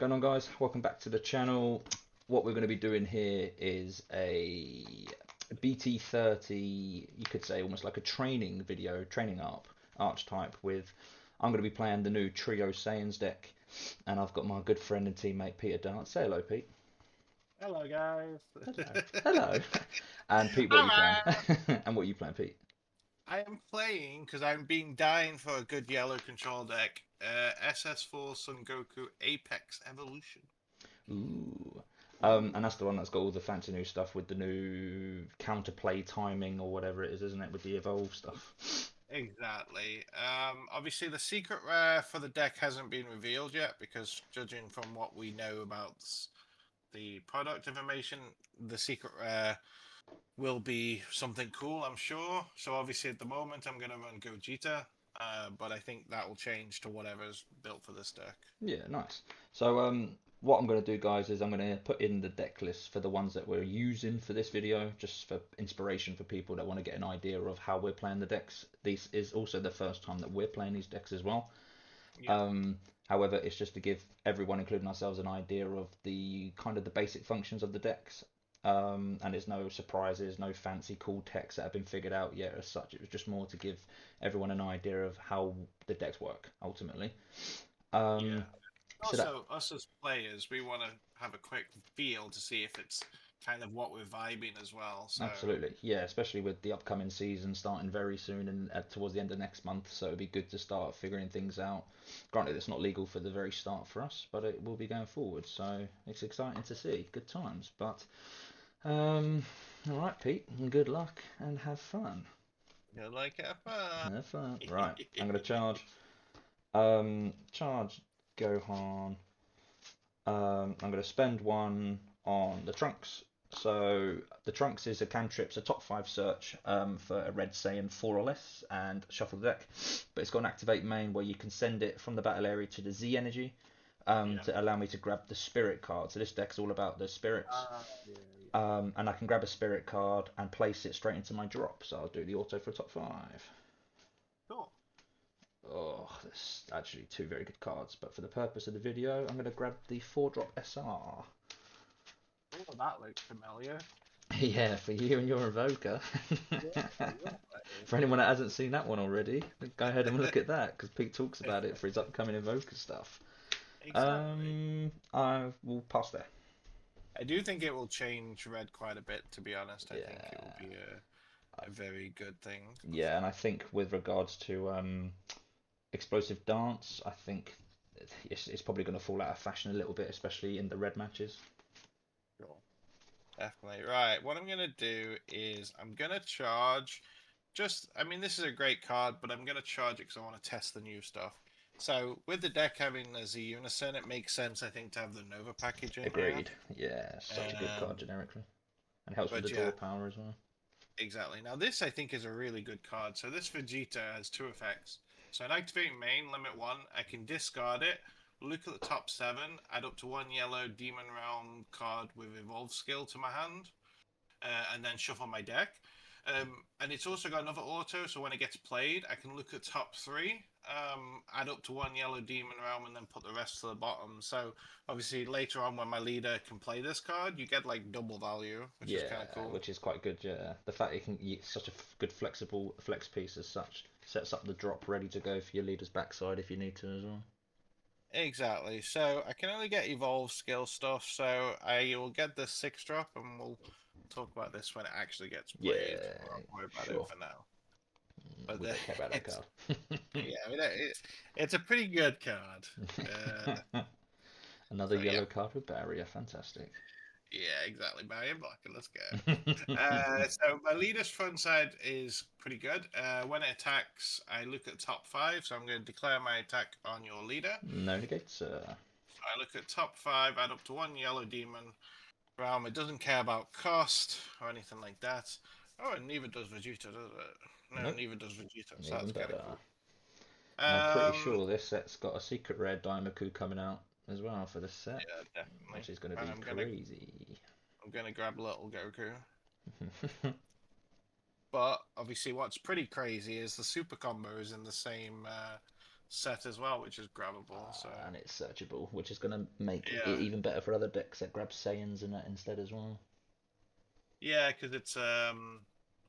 going on, guys? Welcome back to the channel. What we're going to be doing here is a BT30, you could say almost like a training video, training archetype with, I'm going to be playing the new Trio Saiyans deck, and I've got my good friend and teammate Peter Dance. Say hello, Pete. Hello, guys. Hello. Hello. And Pete, what are you playing? Alright. And what are you playing, Pete? I am playing because I've been dying for a good yellow control deck. SS4 Son Goku Apex Evolution. Ooh. And that's the one that's got all the fancy new stuff with the new counterplay timing or whatever it is, isn't it? With the evolve stuff. Exactly. Obviously, the secret rare for the deck hasn't been revealed yet because, judging from what we know about the product information, the secret rare will be something cool, I'm sure. So, obviously, at the moment, I'm going to run Gogeta, but I think that will change to whatever's built for this deck. Yeah, nice. So what I'm going to do, guys, is I'm going to put in the deck list for the ones that we're using for this video, just for inspiration for people that want to get an idea of how we're playing the decks. This is also the first time that we're playing these decks as well. Yeah. Um, However, it's just to give everyone, including ourselves, an idea of the kind of the basic functions of the decks. And there's no surprises, no fancy cool techs that have been figured out yet as such. It was just more to give everyone an idea of how the decks work ultimately. Yeah. Um, so that Also, us as players, we want to have a quick feel to see if it's kind of what we're vibing as well. So, Absolutely, yeah, especially with the upcoming season starting very soon and towards the end of next month, so it'd be good to start figuring things out. Granted, it's not legal for the very start for us, but it will be going forward, so it's exciting to see. Good times, but um, all right, Pete, good luck and have fun. you like it fun. Have fun. Right, I'm gonna charge Gohan. I'm going to spend one on the Trunks. So the Trunks is a cantrip, so top 5 search for a red Saiyan 4 or less and shuffle the deck. But it's got an activate main where you can send it from the battle area to the Z energy Yeah. to allow me to grab the spirit card. So this deck's all about the spirits. Yeah, yeah. And I can grab a spirit card and place it straight into my drop. So I'll do the auto for top 5. Cool. Oh, there's actually 2 very good cards, but for the purpose of the video, I'm going to grab the 4-drop SR. Oh, that looks familiar. Yeah, for you and your Evoker. Yeah, yeah. For anyone that hasn't seen that one already, go ahead and look at that because Pete talks about it for his upcoming Evoker stuff. Exactly. I will pass there. I do think it will change red quite a bit, to be honest. I think it will Yeah, be a very good thing. yeah, and I think with regards to explosive dance, I think it's probably going to fall out of fashion a little bit, especially in the red matches. Sure. Definitely. Right. What I'm going to do is I'm going to charge I mean, this is a great card, but I'm going to charge it because I want to test the new stuff. So, with the deck having the Z Unison, it makes sense, I think, to have the Nova package in here. Agreed. Yeah, such a good card Um, generically, and helps with the but yeah, draw power as well. exactly. Now, this I think is a really good card. So, this Vegeta has 2 effects. So, an activating main, limit 1, I can discard it, look at the top 7, add up to 1 yellow Demon Realm card with Evolve skill to my hand, and then shuffle my deck. And it's also got another auto, so when it gets played, I can look at top 3, add up to 1 yellow Demon Realm, and then put the rest to the bottom. So, obviously, later on when my leader can play this card, you get like double value, which is kind Yeah, of cool. which is quite good. Yeah, the fact it can it's such a good flexible flex piece as such sets up the drop ready to go for your leader's backside if you need to as well. Exactly. So I can only get evolve skill stuff. So I will get the 6 drop, and we'll talk about this when it actually gets played. Yeah, I won't worry about it sure. for now. But We don't care about that it's card. yeah, I mean, it's a pretty good card. Another So yeah, yellow card with barrier, fantastic. yeah, exactly. Barry and Blocker. Let's go. So my leader's front side is pretty good. When it attacks, I look at top 5. So I'm going to declare my attack on your leader. No negates. So I look at top 5, add up to 1 yellow demon realm. It doesn't care about cost or anything like that. Oh, and neither does Vegeta, does it? No, Nope, neither does Vegeta. So even that's kind of better. cool. And I'm pretty Um, sure this set's got a secret rare Diamaku coming out as well for this set, yeah, definitely. which is going to Right, be crazy. I'm gonna grab little Goku. But obviously, what's pretty crazy is the super combos in the same set as well, which is grabbable. So And it's searchable, which is going to make it yeah, even better for other decks that grab Saiyans in it instead as well. yeah, because it's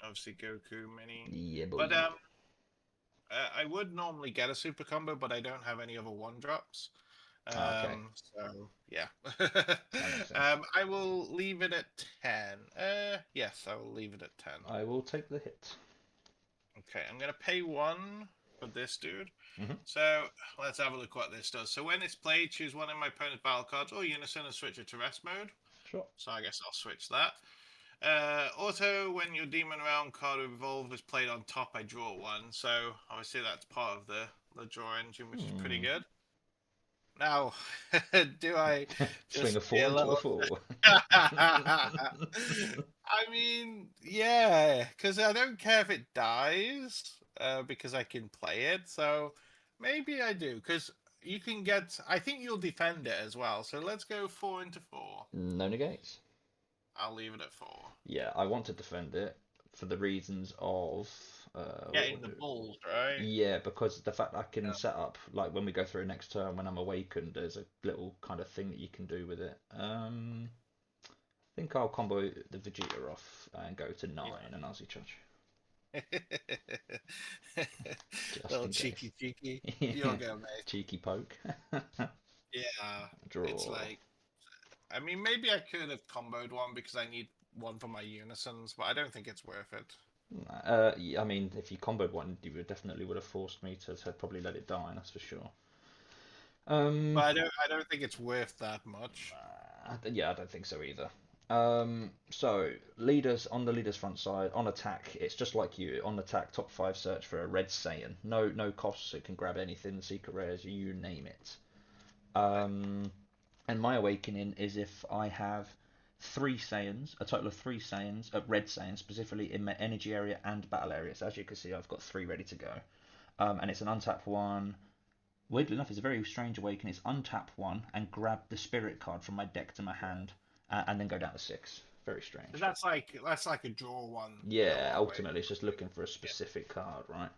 obviously Goku mini, Yeah, but boy. I would normally get a super combo, but I don't have any other one drops. Okay, So yeah. that makes sense. I will leave it at 10. Yes, I will leave it at 10. I will take the hit. Okay, I'm gonna pay 1 for this dude. Hmm. So let's have a look what this does. So when it's played, choose one of my opponent's battle cards or unison and switch it to rest mode. Sure. So I guess I'll switch that. Auto, when your Demon Realm card Evolve is played on top, I draw one. So obviously that's part of the draw engine, which is pretty Hmm. good. Now, do I Swing just a be four a into a little? four. I mean, yeah, because I don't care if it dies, because I can play it. So maybe I do, because you can get. I think you'll defend it as well. So let's go 4 into 4. No negates. I'll leave it at 4. Yeah, I want to defend it for the reasons of what Getting would the do? balls, right? Yeah, because the fact I can Yeah. set up like when we go through next turn when I'm awakened, there's a little kind of thing that you can do with it. I think I'll combo the Vegeta off and go to 9 and Aussie charge, Yeah. just Little in case. cheeky, cheeky. You'll Yeah, go, mate. cheeky poke. Yeah, it's Draw. like. I mean, maybe I could have comboed one because I need one for my unisons, but I don't think it's worth it. Yeah, I mean, if you comboed one, you definitely would have forced me to probably let it die. That's for sure. But Um, I don't think it's worth that much. yeah, I don't think so either. So leaders on the leaders front side on attack, it's just like you on attack. Top five search for a red Saiyan. No costs. It can grab anything, secret rares, you name it. Right. Um, and my awakening is if I have three Saiyans, a total of three Saiyans, red Saiyans specifically in my energy area and battle area. So as you can see, I've got three ready to go. And it's an untap one. Weirdly enough, it's a very strange awakening. It's untap one and grab the spirit card from my deck to my hand, and then go down to 6. Very strange. That's like a draw one Yeah, normal way. ultimately it's just looking for a specific card, right?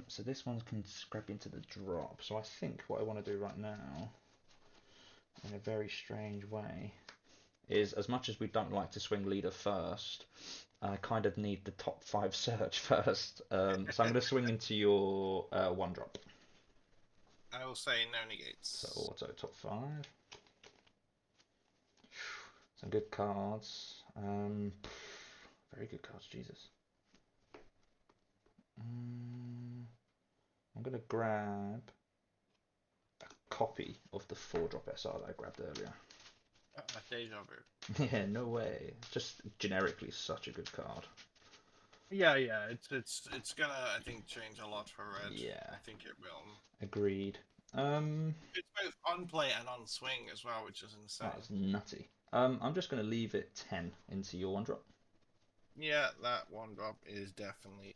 So this one can grab into the drop. So I think what I want to do right now, in a very strange way, is as much as we don't like to swing leader first, I kind of need the top 5 search first. So I'm going to swing into your 1 drop. I will say no So negates. auto top 5. Some good cards. Very good cards, Jesus. I'm going to grab a copy of the 4-drop SR that I grabbed earlier. Deja vu. Yeah, no way. Just generically such a good card. Yeah, yeah. It's gonna, I think, change a lot for red. Yeah, I think it will. agreed. Um, It's both on play and on swing as well, which is insane. that's nutty. I'm just going to leave it 10 into your 1-drop. Yeah, that one drop is definitely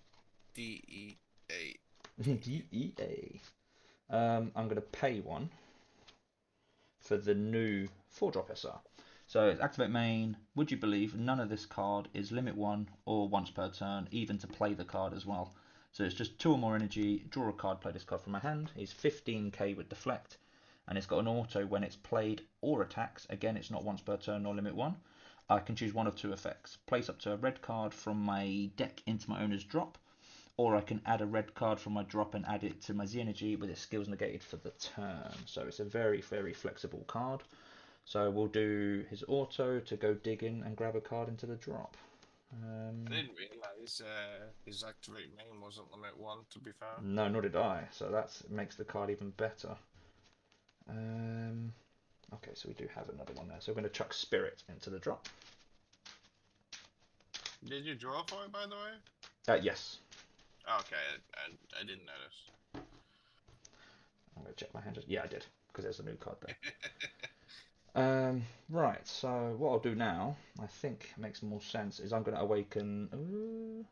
DEA. DEA. I'm going to pay 1 for the new 4-drop SR. So it's activate main. Would you believe none of this card is limit 1 or once per turn, even to play the card as well. So it's just 2 or more energy, draw a card, play this card from my hand. It's 15k with deflect, and it's got an auto when it's played or attacks. Again, it's not once per turn nor limit 1. I can choose one of 2 effects. Place up to a red card from my deck into my owner's drop, or I can add a red card from my drop and add it to my Z energy with its skills negated for the turn. So it's a very, very flexible card. So we'll do his auto to go digging and grab a card into the drop. I didn't realize his activate main wasn't limit 1, to be fair. No, nor did I. So that makes the card even better. Okay, so we do have another one there. So we're going to chuck Spirit into the drop. Did you draw for it, by the way? Yes. Okay, I didn't notice. I'm going to check my hand. Yeah, I did, because there's a new card there. Right, so what I'll do now, I think makes more sense, is I'm going to awaken...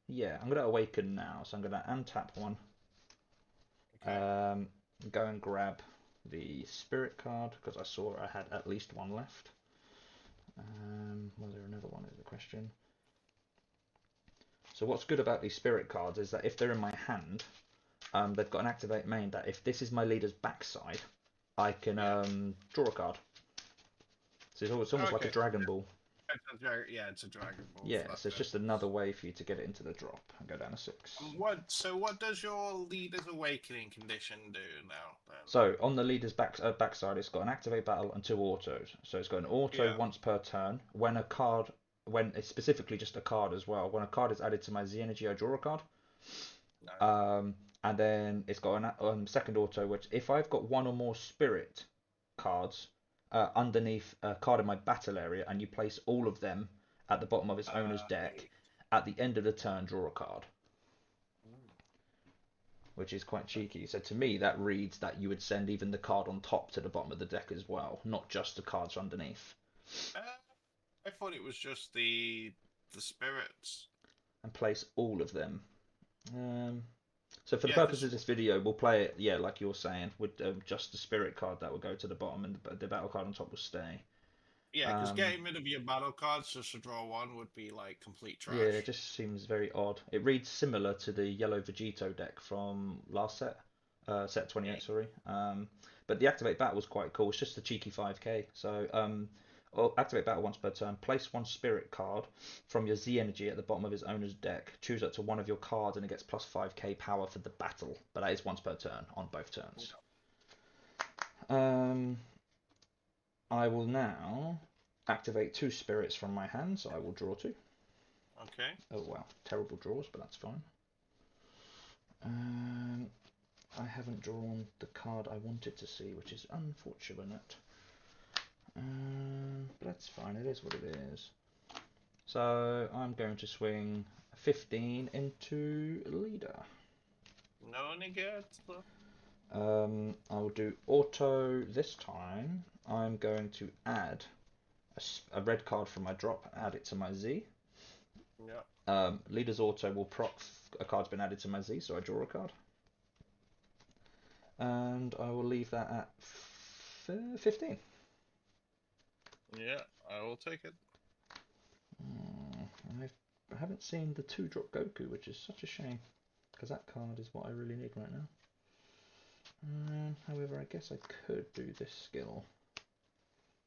yeah, I'm going to awaken now. So I'm going to untap 1. Okay. Go and grab the Spirit card, because I saw I had at least 1 left. Was there another one is the question. So what's good about these Spirit cards is that if they're in my hand, they've got an activate main that if this is my leader's backside, I can Yeah. draw a card. So it's almost like a Okay. Dragon Ball. Yeah, it's a Dragon Ball Yeah, for that so it's just purpose. another way for you to get it into the drop and go down to 6. What does your Leader's Awakening condition do now then? So on the leader's backside, it's got an activate battle and 2 autos. So it's got an auto Yeah. once per turn. When it's specifically just a card as well. When a card is added to my Z energy, I draw a card. No. And then it's got an second auto, which if I've got one or more spirit cards underneath a card in my battle area, and you place all of them at the bottom of its owner's deck, Hey. at the end of the turn, draw a card, Mm, which is quite cheeky. So to me, that reads that you would send even the card on top to the bottom of the deck as well, not just the cards underneath, uh, I thought it was just the spirits. and place all of them. Um, So for the Yeah, purpose because of this video, we'll play it, yeah, like you're saying, with just the spirit card that will go to the bottom and the battle card on top will stay. Um, getting rid of your battle cards just to draw one would be like complete yeah, it trash. just seems very odd. It reads similar to the yellow Vegito deck from last set, set Yeah. 28, sorry. But the activate battle was quite cool. It's just a cheeky 5k. So activate battle once per turn. Place one spirit card from your Z energy at the bottom of his owner's deck. Choose that to one of your cards and it gets plus 5k power for the battle. But that is once per turn on both turns. Um, I will now activate 2 spirits from my hand, so I will draw 2. Okay. Oh wow, terrible draws, but that's fine. I haven't drawn the card I wanted to see, which is unfortunate. But that's fine, it is what it is. So I'm going to swing 15 into leader. No one gets the. I'll do auto this time. I'm going to add a red card from my drop, add it to my Z. Yeah. Leader's auto will proc a card's been added to my Z, so I draw a card. And I will leave that at 15. Yeah, I will take it. I haven't seen the 2-drop Goku, which is such a shame, because that card is what I really need right now. However, I guess I could do this skill.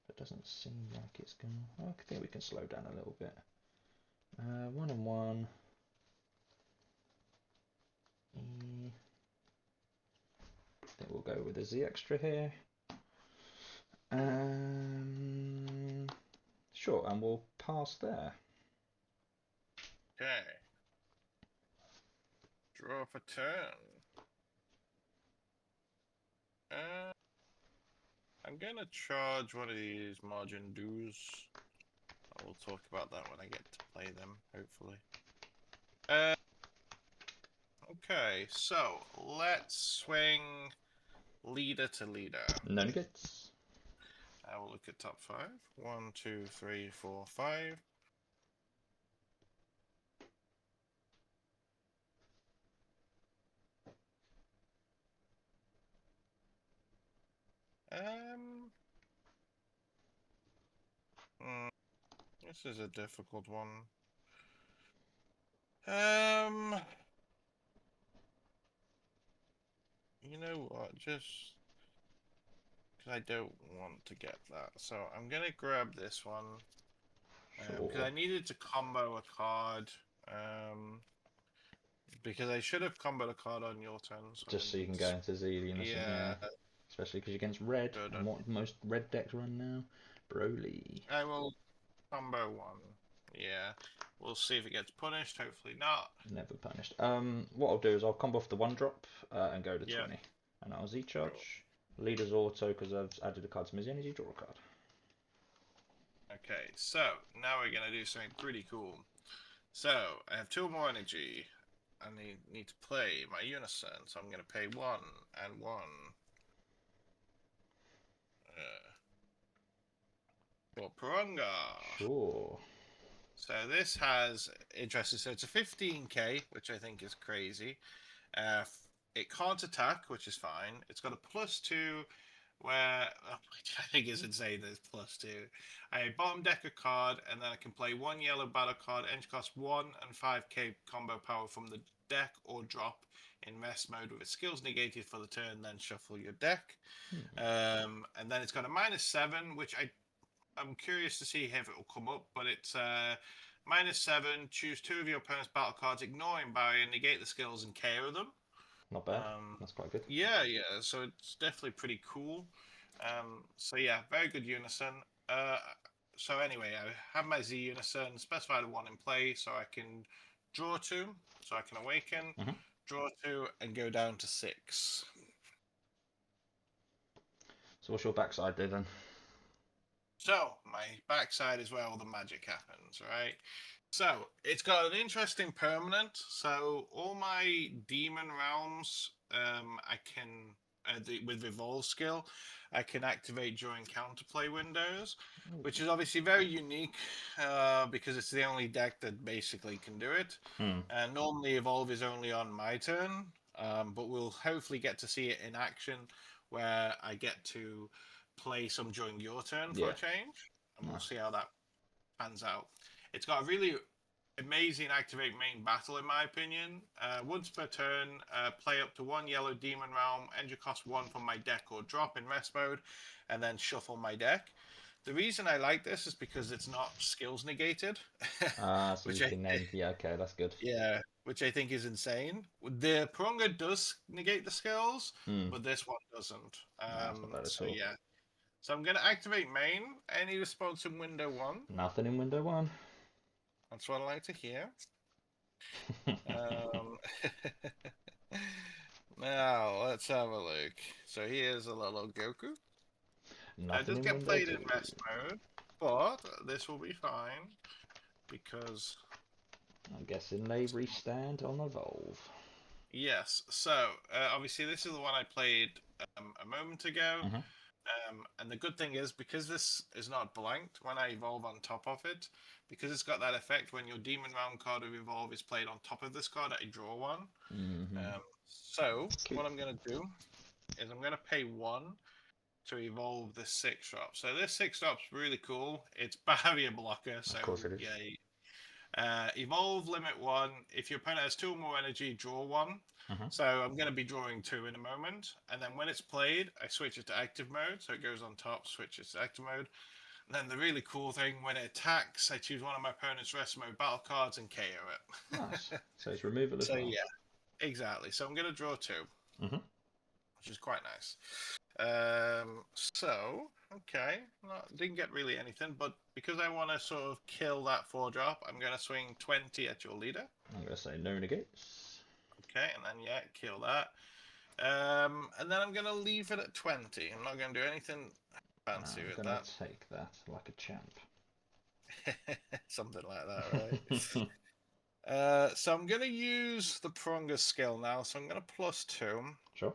It doesn't seem like it's going to... I think we can slow down a little bit. 1 and 1. I think we'll go with a Z extra here. Sure, and we'll pass there. Okay. Draw for turn. Uh, I'm gonna charge one of these margin dues. I will talk about that when I get to play them, hopefully. Okay, so let's swing leader to leader. None gets. I will look at top 5. 1, 2, 3, 4, 5. Hmm, this is a difficult one. You know what? Just because I don't want to get that, so I'm gonna grab this one. Because Sure. I needed to combo a card. Because I should have comboed a card on your turn. So Just so you can go into Z, the innocent, yeah. yeah, Especially because you're against red, good. and what most red decks run now? Broly. I will combo one. Yeah, we'll see if it gets punished. Hopefully not. Never punished. What I'll do is I'll combo off the 1-drop and go to Yeah. 20. And I'll Z Cool. charge. Leader's auto because I've added a card to my Z energy, draw a card. Okay, so now we're gonna do something pretty cool. So I have 2 more energy. I need to play my unison, so I'm gonna pay 1 and 1. For Purunga. Sure. So this has interesting. So it's a 15k, which I think is crazy. It can't attack, which is fine. It's got a +2, where I think it's insane that it's +2. I bottom deck a card, and then I can play 1 yellow battle card. Entry costs 1 and 5k combo power from the deck or drop in rest mode with its skills negated for the turn, then shuffle your deck. And then it's got a -7, which I'm curious to see if it will come up, but it's -7. Choose 2 of your opponent's battle cards, ignoring barrier, negate the skills, and KO them. Not bad. That's quite good. Yeah, yeah. So it's definitely pretty cool. So yeah, very good unison. So anyway, I have my Z unison, specify the 1 in play, so I can draw 2, so I can awaken, draw 2, and go down to 6. So what's your backside do then? So my backside is where all the magic happens, right? So it's got an interesting permanent. So all my demon realms, I can with revolve skill, I can activate during counterplay windows, which is obviously very unique because it's the only deck that basically can do it. And normally evolve is only on my turn, but we'll hopefully get to see it in action, where I get to play some during your turn for a change, and we'll see how that pans out. It's got a really amazing activate main battle, in my opinion. Once per turn, play up to 1 yellow demon realm, enter cost 1 from my deck or drop in rest mode, and then shuffle my deck. The reason I like this is because it's not skills negated. So you can then, yeah, okay, that's good. Yeah, which I think is insane. The Pronga does negate the skills, but this one doesn't. That's not bad at So all. yeah. So I'm going to activate main. Any response in window 1? Nothing in window 1. That's what I like to hear. Now, let's have a look. So here's a little Goku. I Nothing just in get window played 2. in rest mode, but this will be fine because... I'm guessing they restand on evolve. Yes, so obviously this is the one I played a moment ago. And the good thing is, because this is not blanked, when I evolve on top of it, because it's got that effect when your demon realm card of evolve is played on top of this card, I draw 1. So what I'm going to do is I'm going to pay 1 to evolve this 6-drop. So this 6-drop's really cool. It's barrier blocker, so Of course it is. yeah. Evolve limit 1. If your opponent has 2 or more energy, draw 1. So I'm going to be drawing 2 in a moment. And then when it's played, I switch it to active mode. So it goes on top, switches to active mode. And then the really cool thing, when it attacks, I choose one of my opponent's rest mode battle cards and KO it. Nice. So it's removal as well. So yeah, exactly. So I'm going to draw 2, which is quite nice. So, okay, didn't get really anything, but because I want to sort of kill that 4-drop, I'm going to swing 20 at your leader. I'm going to say no negates. Okay, and then, yeah, kill that. And then I'm going to leave it at 20. I'm not going to do anything fancy with that. I'm going to take that like a champ. Something like that, right? So I'm going to use the Pronga skill now, so I'm going to +2. Sure.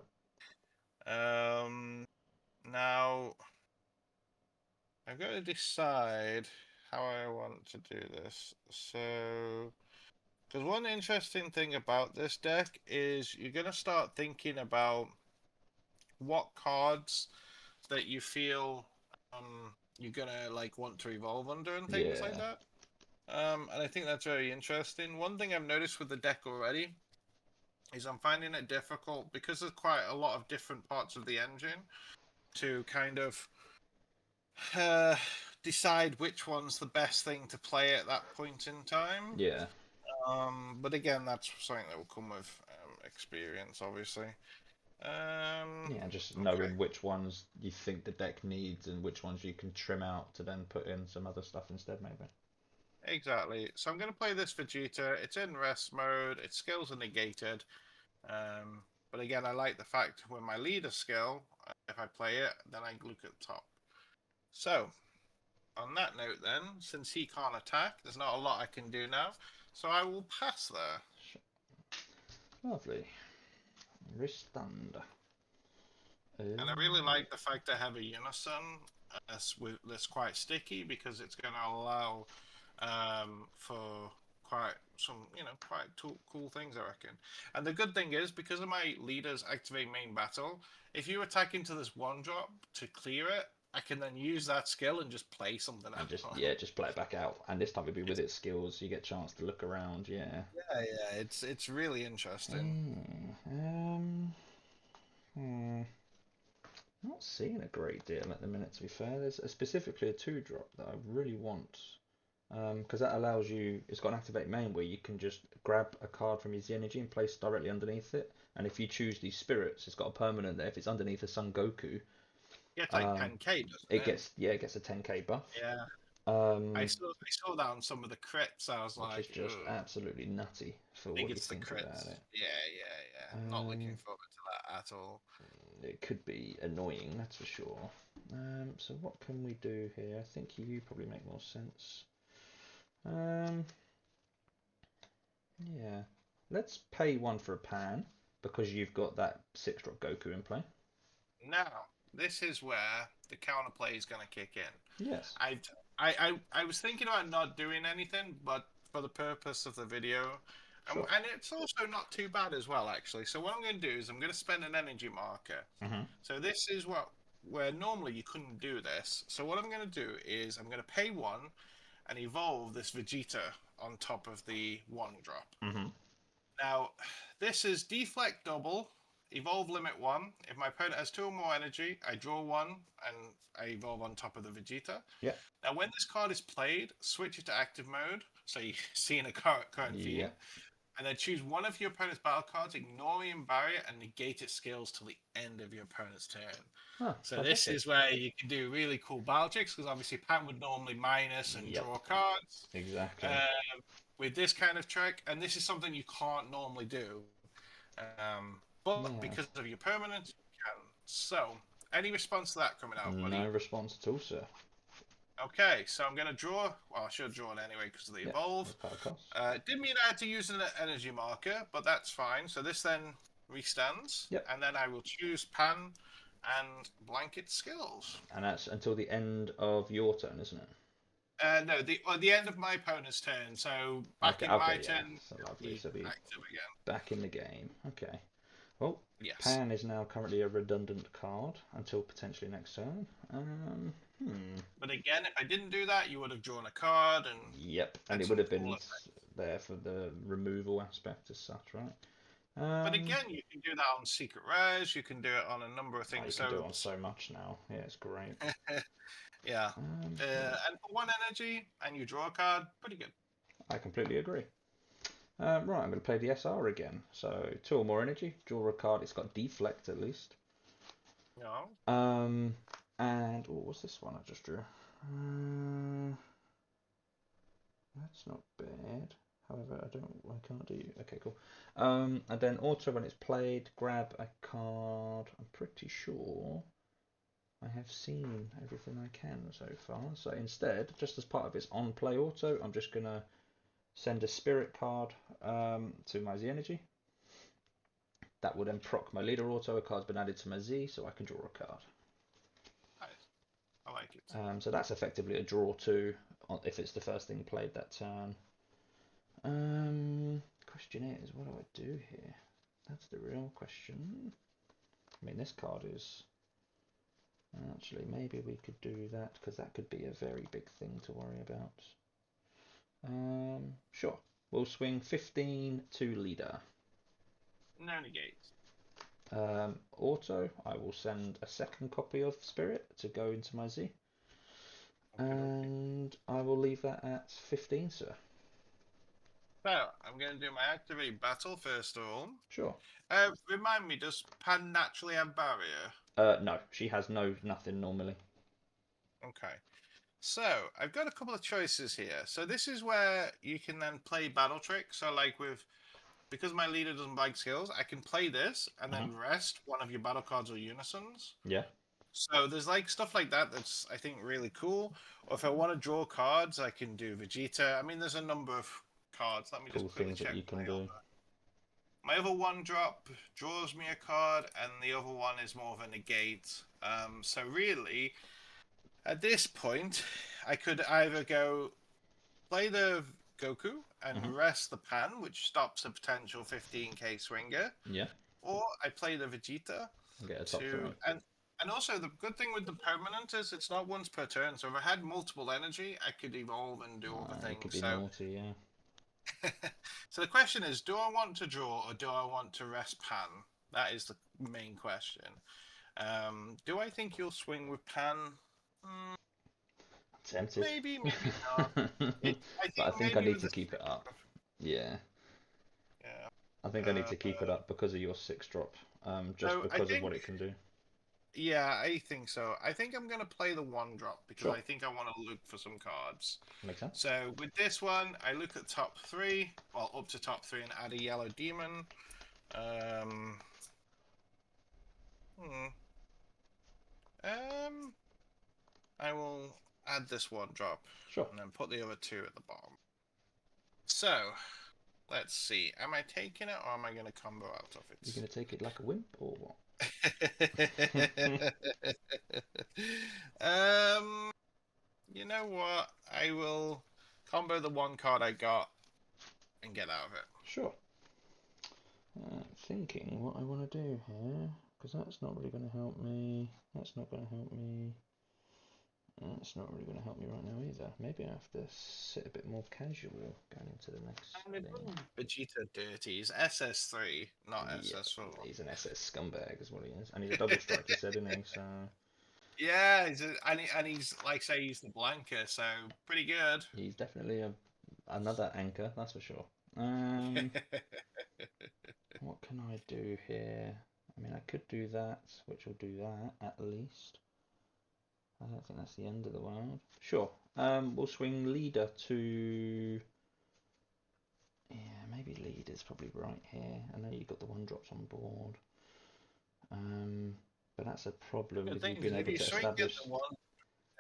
Now, I've got to decide how I want to do this. So, because one interesting thing about this deck is you're going to start thinking about what cards that you feel you're going to like want to evolve under and things like that. And I think that's very interesting. One thing I've noticed with the deck already is I'm finding it difficult, because there's quite a lot of different parts of the engine, to kind of decide which one's the best thing to play at that point in time. Yeah. But again, that's something that will come with experience, obviously. Yeah, just knowing which ones you think the deck needs and which ones you can trim out to then put in some other stuff instead, maybe. Exactly. So I'm going to play this Vegeta. It's in rest mode. Its skills are negated. But again, I like the fact when my leader skill, if I play it, then I look at the top. So, on that note then, since he can't attack, there's not a lot I can do now. So I will pass there. Lovely. Restand. And I really like the fact I have a unison that's quite sticky, because it's going to allow for quite some, quite cool things, I reckon. And the good thing is, because of my leaders activate main battle, if you attack into this 1-drop to clear it, I can then use that skill and just play something And out. just play it back out. And this time it'll be with its skills. You get a chance to look around. Yeah. Yeah, it's really interesting. Hmm. Not seeing a great deal at the minute, to be fair. There's specifically a 2-drop that I really want. Because that allows you, it's got an activate main where you can just grab a card from his energy and place directly underneath it. And if you choose these spirits, it's got a permanent there. If it's underneath a Son Goku, It's like um, 10k, doesn't it? it gets a 10k buff. Yeah. I Um, saw that on some of the crits. I was which is like, just ugh. absolutely nutty for I think what you it's the think about crits. it. Yeah. Not looking Um, forward to that at all. it could be annoying, that's for sure. So what can we do here? I think you probably make more sense. Um, yeah, let's pay 1 for a pan because you've got that 6-drop Goku in play. Now, this is where the counterplay is going to kick in. Yes, I was thinking about not doing anything, but for the purpose of the video, sure. and it's also not too bad as well, actually. So what I'm going to do is I'm going to spend an energy marker. Hmm. So this is where normally you couldn't do this. So what I'm going to do is I'm going to pay 1 and evolve this Vegeta on top of the 1-drop. Hmm. Now, this is deflect double, evolve limit 1. If my opponent has 2 or more energy, I draw 1 and I evolve on top of the Vegeta. Yeah. Now, when this card is played, switch it to active mode, so you see in a current Yeah. theme, and then choose one of your opponent's battle cards, ignoring barrier, and negate its skills till the end of your opponent's turn. Oh, So fantastic. this is where you can do really cool battle tricks, because obviously Pan would normally minus and Yep. draw cards. Exactly. With this kind of trick, and this is something you can't normally do. But Yeah. because of your permanent, you can. So, any response to that coming out, buddy? No response at all, sir. Okay, so I'm going to draw. Well, I should have drawn anyway because of the evolve. Didn't mean I had to use an energy marker, but that's fine. So this then restands. Yep. And then I will choose Pan and blanket skills. And that's until the end of your turn, isn't it? No, the end of my opponent's turn. So back in my turn, so lovely. So be active again. back in the game. Okay. Well, Yes. Pan is now currently a redundant card until potentially next turn. But again, if I didn't do that, you would have drawn a card and. Yep, and it would have been there for the removal aspect as such, right? But again, you can do that on Secret Rares. You can do it on a number of things. You can do it on so much now. Yeah, it's great. Yeah. And for 1 energy, and you draw a card, pretty good. I completely agree. Right, I'm going to play the SR again. So 2 or more energy, draw a card. It's got deflect at least. No. And what's this one I just drew? That's not bad. However, I can't do. Okay, cool. And then auto when it's played, grab a card. I'm pretty sure I have seen everything I can so far. So instead, just as part of its on play auto, I'm just gonna send a spirit card to my Z energy. That will then proc my leader auto. A card's been added to my Z, so I can draw a card. Nice. I like it. So that's effectively a draw 2 if it's the first thing played that turn. Question is, what do I do here? That's the real question. I mean, this card is... Actually, maybe we could do that, because that could be a very big thing to worry about. Sure. We'll swing 15 to leader. No negates. Auto, I will send a second copy of Spirit to go into my Z. And I will leave that at 15, sir. So, I'm going to do my activate battle first of all. Sure. Remind me, does Pan naturally have barrier? No, she has nothing normally. Okay. So, I've got a couple of choices here. So, this is where you can then play battle tricks. So, like because my leader doesn't bag skills, I can play this and then rest one of your battle cards or unisons. Yeah. So there's like stuff like that that's I think really cool. Or if I want to draw cards, I can do Vegeta. I mean, there's a number of cards. Let me just quickly check. That you can do. My other 1-drop draws me a card, and the other one is more of a negate. So really, at this point, I could either go play the Goku and rest the Pan, which stops a potential 15k swinger. Yeah. Or I play the Vegeta Get a top 3. And also, the good thing with the permanent is it's not once per turn. So if I had multiple energy, I could evolve and do other It could things. be So, naughty, yeah. so the question is, do I want to draw or do I want to rest Pan? That is the main question. Do I think you'll swing with Pan? Mm, Tempted. maybe, maybe not. I But think I think I maybe need with to the keep it up. six-drop. Yeah. Yeah. I think I need Uh, to keep it up because of your 6-drop. Just so I because of what think, it can do. yeah, I think so. I think I'm gonna play the 1-drop because Sure. I think I want to look for some cards. Makes sense. So with this one, I look at top three, well, up to top three, and add a yellow demon. Um, hmm, um, I will add this 1-drop Sure. and then put the other two at the bottom. So let's see. Am I taking it or am I going to combo out of You're it? going to take it like a wimp or what? um, you know what? I will combo the 1 card I got and get out of it. Sure. Thinking what I want to do here, because that's not really going to help me. That's not going to help me. That's not really going to help me right now either. Maybe I have to sit a bit more casual going into the next And it thing. Vegeta dirty. He's SS3, not Yeah, SS4. he's an SS scumbag, is what he is, and he's a double strike. You said, isn't he? So Yeah, and he's like say he's the Blanca, so pretty good. he's definitely another anchor, that's for sure. What can I do here? I mean, I could do that, which will do that at least. I don't think that's the end of the world. Sure. We'll swing leader to. Yeah, maybe leader's probably right here. I know you've got the 1-drops on board. But that's a problem The with you thing is, being if able you to swing at establish. the one,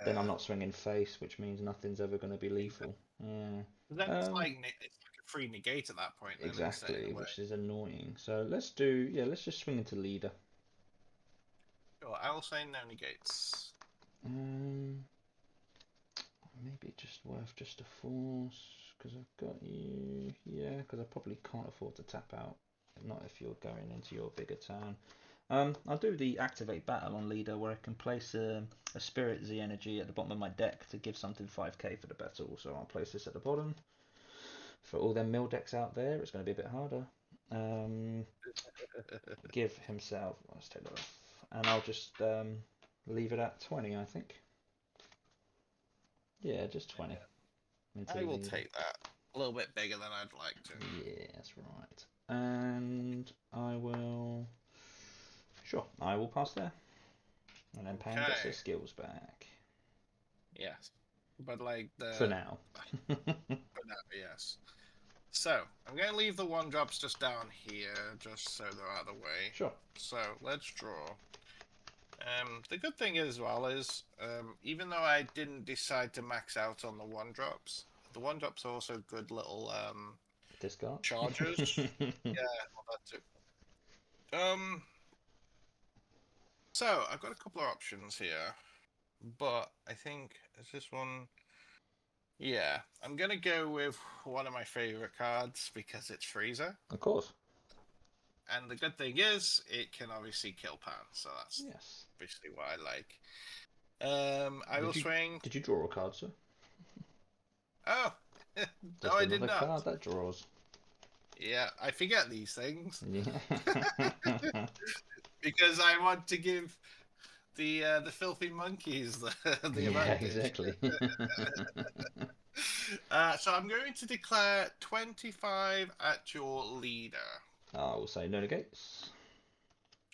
Then I'm not swinging face, which means nothing's ever going to be lethal. Yeah. then it's like a free negate at that point. Then instead, in Exactly, a way. which is annoying. So let's do. Yeah, let's just swing into leader. Sure, I will say no negates. Um, Maybe just worth just a force because I've got you. Yeah, because I probably can't afford to tap out. Not if you're going into your bigger turn. I'll do the activate battle on leader where I can place a spirit Z energy at the bottom of my deck to give something 5k for the battle. So I'll place this at the bottom. For all them mill decks out there, it's going to be a bit harder. Give himself. Let's take that off, and I'll just leave it at 20. I think. Yeah, just 20. Into I will leader. take that. A little bit bigger than I'd like to. Yeah, that's right. And I will. Sure, I will pass there. And then Pan gets her Okay. skills back. Yes. But like For the now. for now, yes. So I'm going to leave the 1-drops just down here, just so they're out of the way. Sure. So let's draw. The good thing as well is, even though I didn't decide to max out on the 1-drops, the 1-drops are also good little Discard. chargers. Yeah, well, that's it. So I've got a couple of options here, but I think is this one. Yeah, I'm gonna go with one of my favorite cards because it's Freezer, Of course. and the good thing is it can obviously kill Pan, so that's Yes. obviously what I like. I will Did you swing. did you draw a card, sir? Oh, no, Just I did another not. card that draws. Yeah, I forget these things Yeah. because I want to give the filthy monkeys the Yeah, advantage. exactly. So I'm going to declare 25 at your leader, I will say no negates.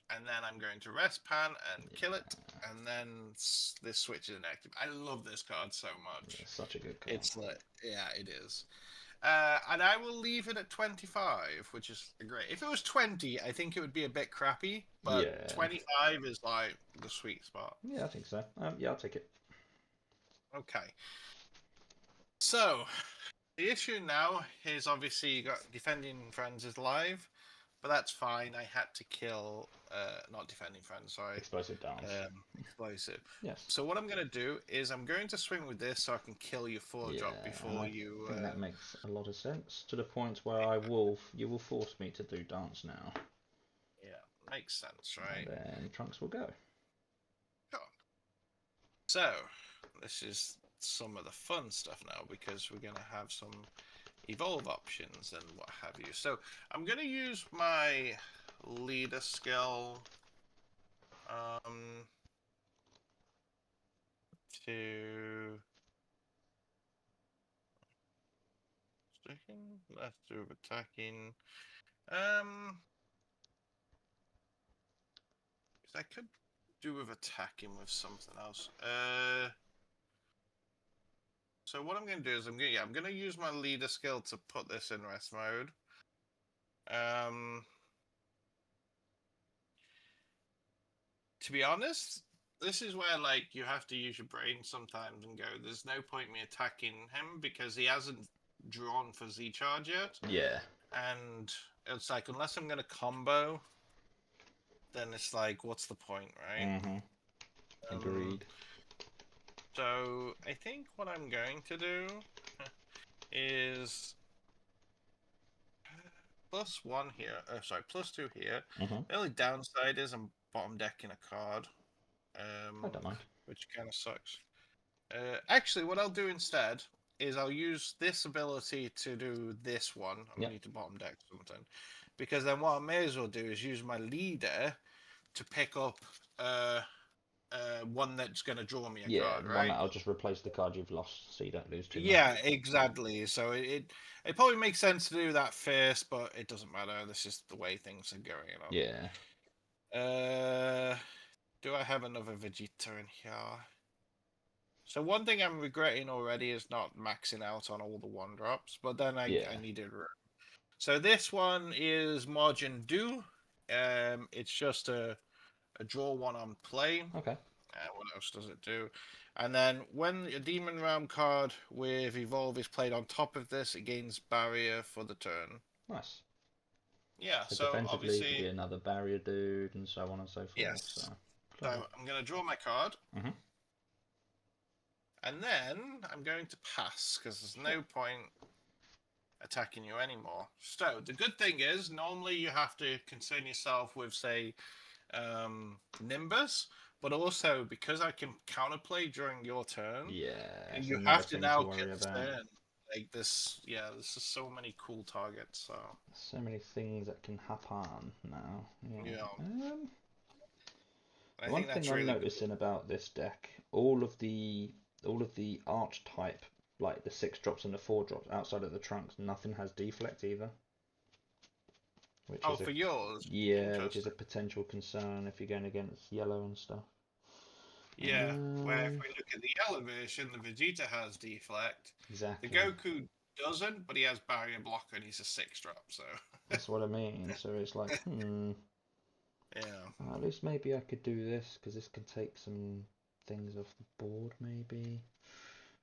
and then I'm going to rest Pan and kill Yeah, it, and then this switch is inactive. I love this card so yeah, much. such a good card. It's like, yeah, it is. And I will leave it at 25, which is great. If it was 20, I think it would be a bit crappy, but Yeah. 25 is like the sweet spot. Yeah, I think so. Yeah, I'll take it. Okay. So, the issue now is obviously you got Defending Friends is live, but that's fine. I had to kill, not Defending Friends, sorry, Explosive dance. Explosive. Yes. So what I'm going to do is I'm going to swing with this so I can kill your 4-drop Yeah, before I you. think that makes a lot of sense to the point where you will force me to do dance now, Yeah, makes sense, and right? then Trunks will go. So, this is some of the fun stuff now because we're going to have some evolve options and what have you. So, I'm going to use my leader skill to sticking, let's do attacking. 'Cause I could do with attacking with something else. So what I'm going to do is I'm going to use my leader skill to put this in rest mode. To be honest, this is where like you have to use your brain sometimes and go. There's no point me attacking him because he hasn't drawn for Z charge yet, Yeah. and it's like unless I'm going to combo, then it's like what's the point, right? Mm-hmm. Agreed. So I think what I'm going to do is +1 here. Oh, sorry, +2 here. Mm-hmm. The only downside is I'm bottom decking a card, I don't mind. which kind of sucks. Actually, what I'll do instead is I'll use this ability to do this one. I'm Yep. going to bottom deck something, because then what I may as well do is use my leader to pick up one that's going to draw me a Yeah, card, one right? that I'll just replace the card you've lost so you don't lose too much. Yeah, exactly. So it probably makes sense to do that first, but it doesn't matter. This is the way things are going on. Yeah. Do I have another Vegeta in here? So one thing I'm regretting already is not maxing out on all the one drops, but then I Yeah. needed room. So this one is Margin Do. It's just a draw one on play. Okay. What else does it do? And then when a Demon Realm card with Evolve is played on top of this, it gains barrier for the turn. Nice. Yeah, So so defensively, it could obviously, be another barrier dude, and so on and so forth. So yes. So clever. I'm going to draw my card, Mm-hmm. and then I'm going to pass, because there's no point attacking you anymore. So the good thing is, normally you have to concern yourself with, say, Nimbus, but also because I can counterplay during your turn, Yeah, it's you another have to thing to now worry about. concern like this. Yeah, this is so many cool targets. So So many things that can happen now. Yeah. yeah, I The one think thing that's I'm really noticing cool. about this deck, all of the archetype, like the 6 drops and the 4 drops outside of the trunks, nothing has deflect either, which Oh, is a for yours, which is interesting. a potential concern if you're going against yellow and stuff. Yeah, where if Um, we look at the yellow version, the Vegeta has deflect. The exactly. Goku doesn't, but he has barrier blocker and he's a 6 drop. So That's what I mean. So it's like, yeah. at least maybe I could do this because this could take some things off the board, maybe.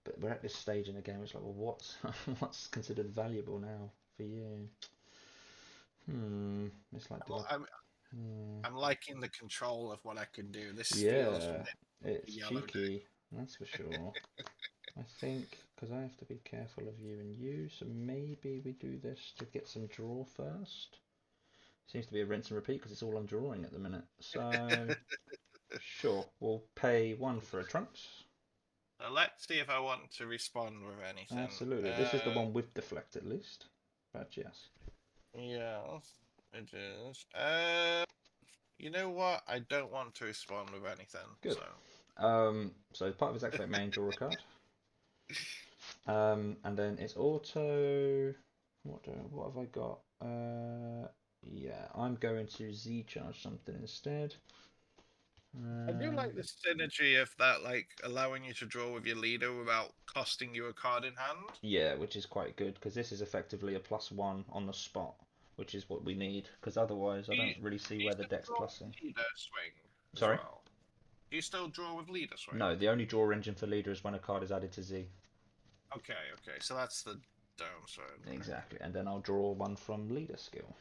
But we're at this stage in the game. It's like, well, what's what's considered valuable now for you? It's like, do I? I'm Hmm. I'm liking the control of what I can do. This feels Yeah, the it's yellow cheeky. That's for sure. I think because I have to be careful of you and you, so maybe we do this to get some draw first. Seems to be a rinse and repeat because it's all I'm drawing at the minute. So sure, we'll pay 1 for a trunks. Let's see if I want to respond with anything. Absolutely. This is the one with deflect at least. But yes. Yeah, it is. You know what? I don't want to respond with anything. Good. So So part of his activate main, draw a card. And then it's auto. What have I got? Yeah, I'm going to Z charge something instead. I do like the synergy of that, like allowing you to draw with your leader without costing you a card in hand. Yeah, which is quite good because this is effectively a +1 on the spot, which is what we need. Because otherwise, I Do you, don't really see do you where the still deck's draw plussing. with leader swing as Sorry? well? Do you still draw with leader swing? No, the only draw engine for leader is when a card is added to Z. Okay, okay. So that's the downside. Right? Exactly, and then I'll draw one from leader skill.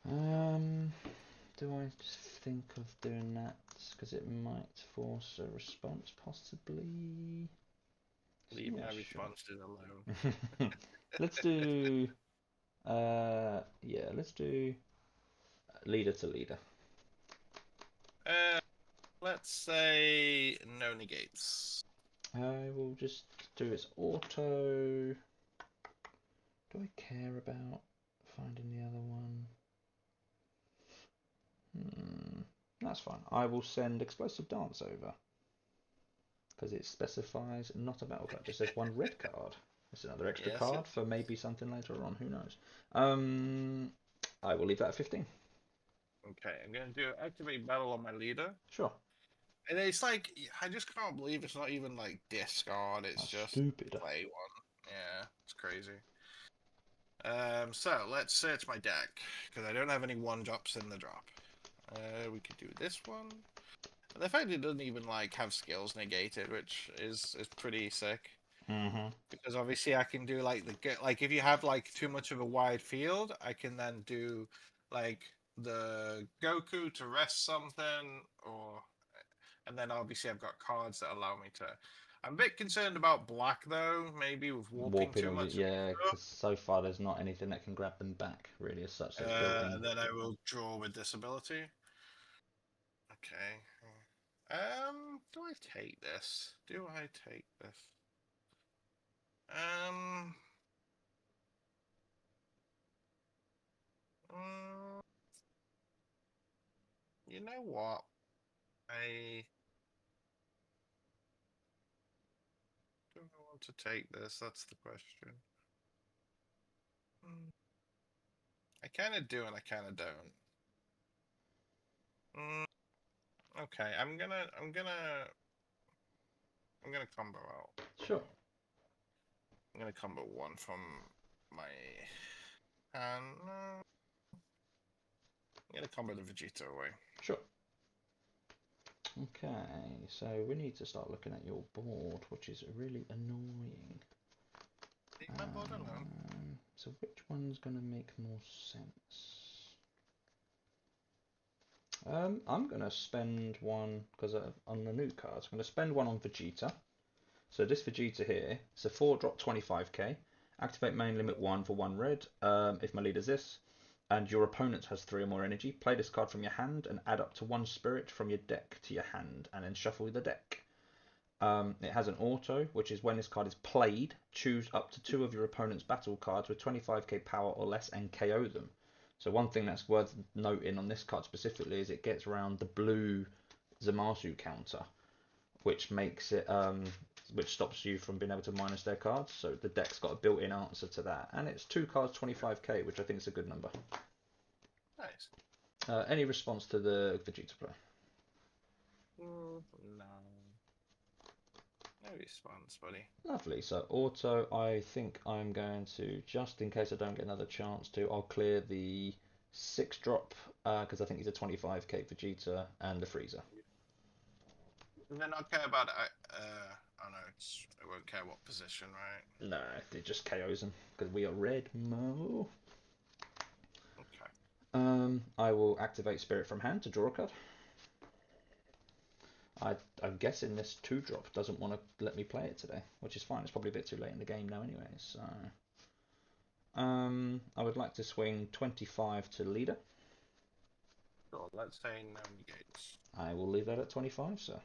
Um, do I just think of doing that because it might force a response, possibly? Leave Yeah, my sure. responses alone. Let's do. Yeah, let's do leader to leader. Let's say no negates. I will just do its auto. Do I care about finding the other one? That's fine. I will send Explosive Dance over because it specifies not a battle card. It just says one red card. It's another extra Yes, card yes. for maybe something later on. Who knows? I will leave that at 15. Okay, I'm gonna do activate battle on my leader. Sure. And it's like I just can't believe it's not even like discard. It's That's just stupid. play one. Yeah, it's crazy. So let's search my deck because I don't have any one drops in the drop. We could do this one. And the fact it doesn't even like have skills negated, which is pretty sick. Because obviously I can do like like if you have like too much of a wide field, I can then do like the Goku to rest something, or and then obviously I've got cards that allow me to. I'm a bit concerned about black though, maybe with warping Warping too all the much of yeah, his stuff. because so far there's not anything that can grab them back really as such that's built in. And then I will draw with this ability. Okay. Do I take this? Do I take this? Um. mm, you know what? I don't want to take this. That's the question. Mm, I kind of do and I kind of don't. Mm, okay, I'm gonna combo out. Sure. I'm gonna combo one from my hand. No, I'm gonna combo the Vegeta away. Sure. Okay, so we need to start looking at your board, which is really annoying. Leave my board alone. So which one's going to make more sense? I'm going to spend one, because on the new cards, I'm going to spend one on Vegeta. So this Vegeta here, it's a 4-drop 25k. Activate main limit 1 for 1 red, if my leader's this. And your opponent has 3 or more energy. Play this card from your hand and add up to 1 spirit from your deck to your hand, and then shuffle the deck. It has an auto, which is when this card is played, choose up to 2 of your opponent's battle cards with 25k power or less and KO them. So one thing that's worth noting on this card specifically is it gets around the blue Zamasu counter, which makes it which stops you from being able to minus their cards. So the deck's got a built-in answer to that, and it's 2 cards 25k, which I think is a good number. Nice. Any response to the Vegeta play? No. No response, buddy. Lovely. So auto, I think I'm going to, just in case I don't get another chance to, I'll clear the 6-drop because I think he's a 25k Vegeta and the Freezer. And then I'll care about oh no, it won't care what position, right? No, it just KOs him because we are red, Mo. Okay. I will activate Spirit from hand to draw a card. I'm guessing this 2-drop doesn't want to let me play it today, which is fine. It's probably a bit too late in the game now anyway. So I would like to swing 25 to leader. Sure, let's say no negates. I will leave that at 25, sir.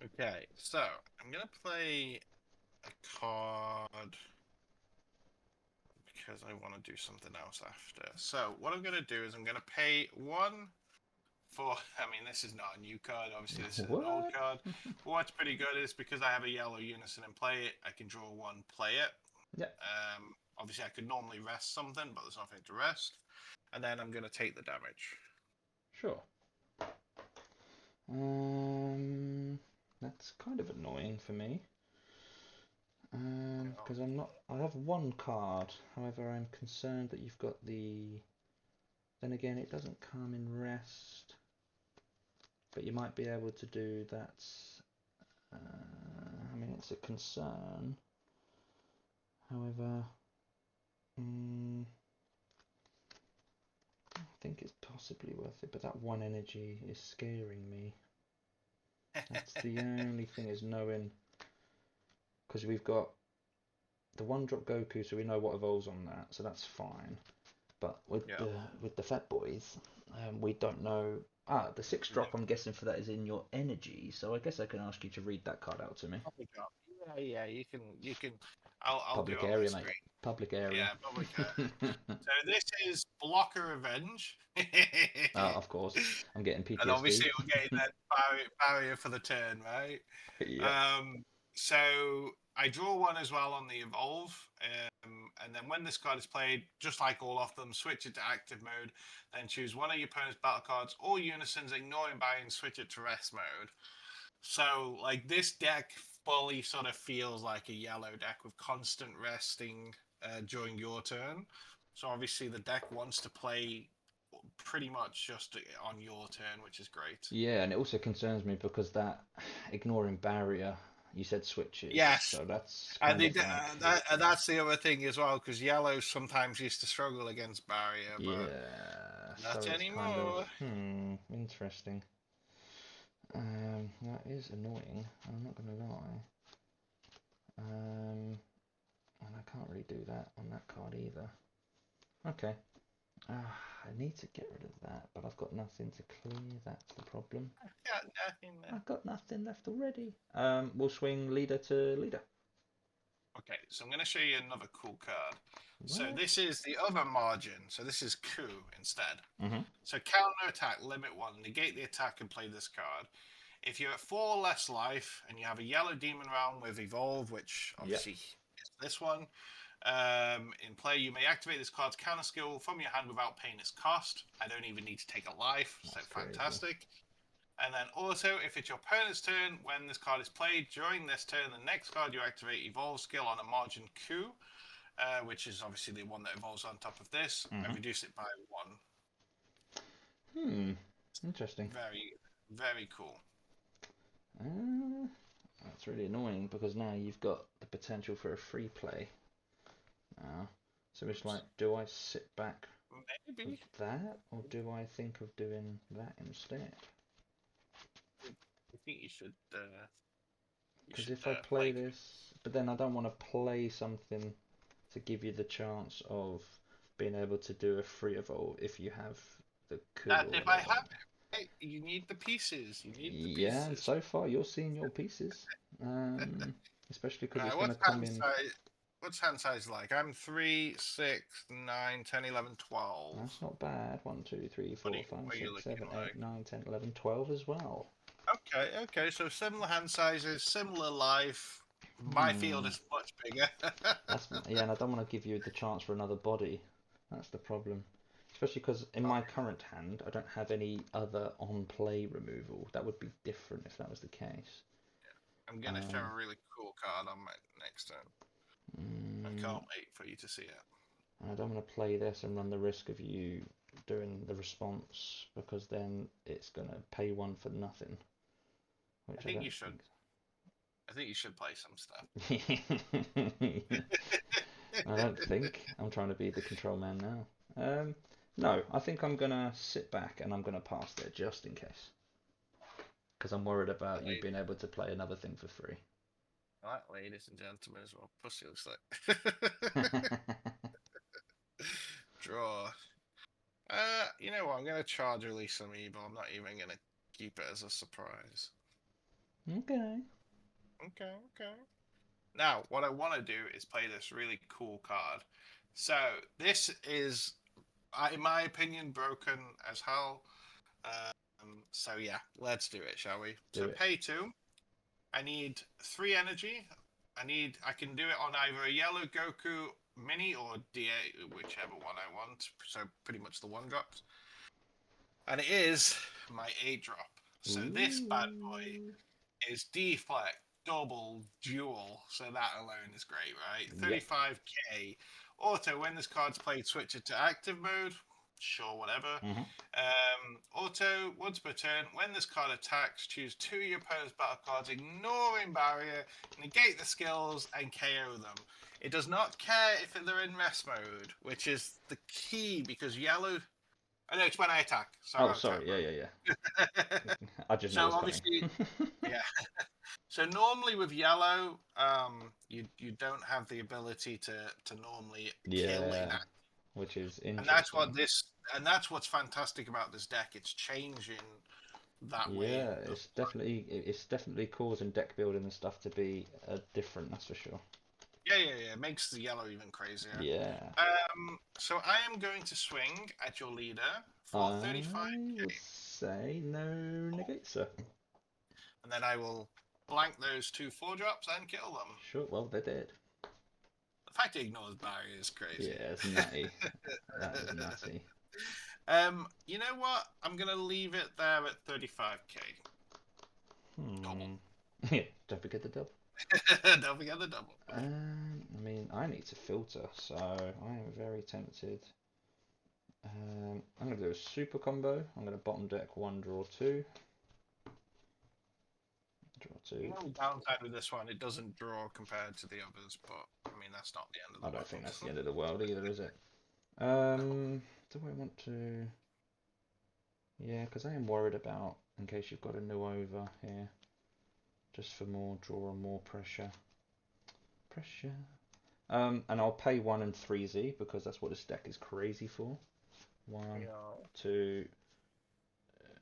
Okay, so I'm gonna play a card because I want to do something else after. So what I'm gonna do is I'm gonna pay 1 for. I mean, this is not a new card. Obviously, this is an old What? card. But what's pretty good is because I have a yellow unison and play it, I can draw 1, play it. Yeah. Obviously, I could normally rest something, but there's nothing to rest. And then I'm gonna take the damage. Sure. That's kind of annoying for me. Because I'm not. I have 1 card. However, I'm concerned that you've got the. Then again, it doesn't come in rest. But you might be able to do that. I mean, it's a concern. However, I think it's possibly worth it. But that 1 energy is scaring me. That's the only thing, is knowing, because we've got the 1-drop Goku, so we know what evolves on that, so that's fine. But Yeah. with the fat boys, we don't know. The 6 drop. I'm guessing for that is in your energy. So I guess I can ask you to read that card out to me. Public art. Yeah, you can. I'll do it Public on my area, mate. screen. Public area. Yeah, public art. So this is Blocker Revenge. Of course. I'm getting And PTSD. obviously we're getting that barrier for the turn, right? Yep. So I draw one as well on the evolve, and then when this card is played, just like all of them, switch it to active mode. Then choose one of your opponent's battle cards or unisons, ignoring barrier, and switch it to rest mode. So like this deck fully sort of feels like a yellow deck with constant resting during your turn. So obviously the deck wants to play pretty much just on your turn, which is great. Yeah, and it also concerns me because that ignoring barrier, you said switches, Yes, so that's and kind of like, that's the other thing as well, because yellow sometimes used to struggle against barrier, but yeah, so not it's kind of, anymore. interesting. That is annoying, I'm not gonna lie. And I can't really do that on that card either. Okay. I need to get rid of that, but I've got nothing to clear, that's the problem. Got nothing there. I've got nothing left already. We'll swing leader to leader. Okay, so I'm going to show you another cool card. So What? this is the other margin. So this is coup instead. Mm-hmm. So counter attack, limit 1, negate the attack and play this card. If you're at 4 less life and you have a yellow demon round with evolve, which obviously is this one, in play, you may activate this card's counter skill from your hand without paying its cost. I don't even need to take a life, so That's fantastic. And then also, if it's your opponent's turn, when this card is played during this turn, the next card you activate evolve skill on a margin coup, which is obviously the one that evolves on top of this, and reduce it by 1. Interesting. Very, very cool. That's really annoying because now you've got the potential for a free play. So it's like, do I sit back Maybe. with that, or do I think of doing that instead? I think you should. Because if I play this, but then I don't want to play something to give you the chance of being able to do a free evolve if you have the coup. If I have it, you need the pieces. You need the pieces. Yeah, and so far you're seeing your pieces. Especially because it's going to come in. What's hand size like? I'm 3, 6, 9, 10, 11, 12. That's not bad. 1, 2, 3, 4, 5, 6, 7, 8, 9, 10, 11, 12 as well. Okay, so similar hand sizes, similar life. My field is much bigger. Yeah, and I don't want to give you the chance for another body. That's the problem. Especially because in my current hand, I don't have any other on-play removal. That would be different if that was the case. I'm going to show a really cool card on my next turn. I can't wait for you to see it. I don't want to play this and run the risk of you doing the response, because then it's going to pay 1 for nothing. I think you should. I think you should play some stuff. I don't think. I'm trying to be the control man now. No, I think I'm going to sit back and I'm going to pass there just in case. Because I'm worried about you being able to play another thing for free. Alright, ladies and gentlemen, as well. Pussy looks like. Draw. You know what? I'm going to charge release some evil. I'm not even going to keep it as a surprise. Okay. Now, what I want to do is play this really cool card. So, this is, in my opinion, broken as hell. So, yeah, let's do it, shall we? Pay 2. I need 3 energy. I can do it on either a yellow Goku mini or DA, whichever one I want. So, pretty much the 1-drops. And it is my 8-drop. So, this bad boy is deflect, double, dual. So that alone is great, right? 35k. Auto, when this card's played, switch it to active mode. Sure, whatever. Auto, once per turn, when this card attacks, choose 2 of your opponent's battle cards, ignoring barrier, negate the skills, and KO them. It does not care if they're in rest mode, which is the key, because yellow... Oh, no, it's when I attack. Sorry. Yeah. I just know obviously, yeah. So normally with yellow, you don't have the ability to normally kill in which is And that's interesting. what this, and that's what's fantastic about this deck. It's changing that way. Yeah, it's definitely causing deck building and stuff to be different. That's for sure. Yeah, yeah, yeah. It makes the yellow even crazier. Yeah, So I am going to swing at your leader for I 35k, would say no negate, sir. and then I will blank those 2/4 drops and kill them. Sure. Well, they're dead. The fact it ignores barrier is Yeah, crazy. it's nutty. That is nutty. You know what? I'm gonna leave it there at 35k. Double. Hmm. Yeah, don't forget the double. Don't forget the double. I mean, I need to filter, so I am very tempted. I'm going to do a super combo. I'm going to bottom deck one, draw two. Draw The two. only downside with this one, it doesn't draw compared to the others, but I mean that's not the end of I the don't think that's the world. end of the world either, is it? No. Do I want to? Yeah, because I am worried about, in case you've got a new over here, just for more draw and more pressure. Pressure. And I'll pay 1 and 3Z because that's what this deck is crazy for. One, Yeah. 2,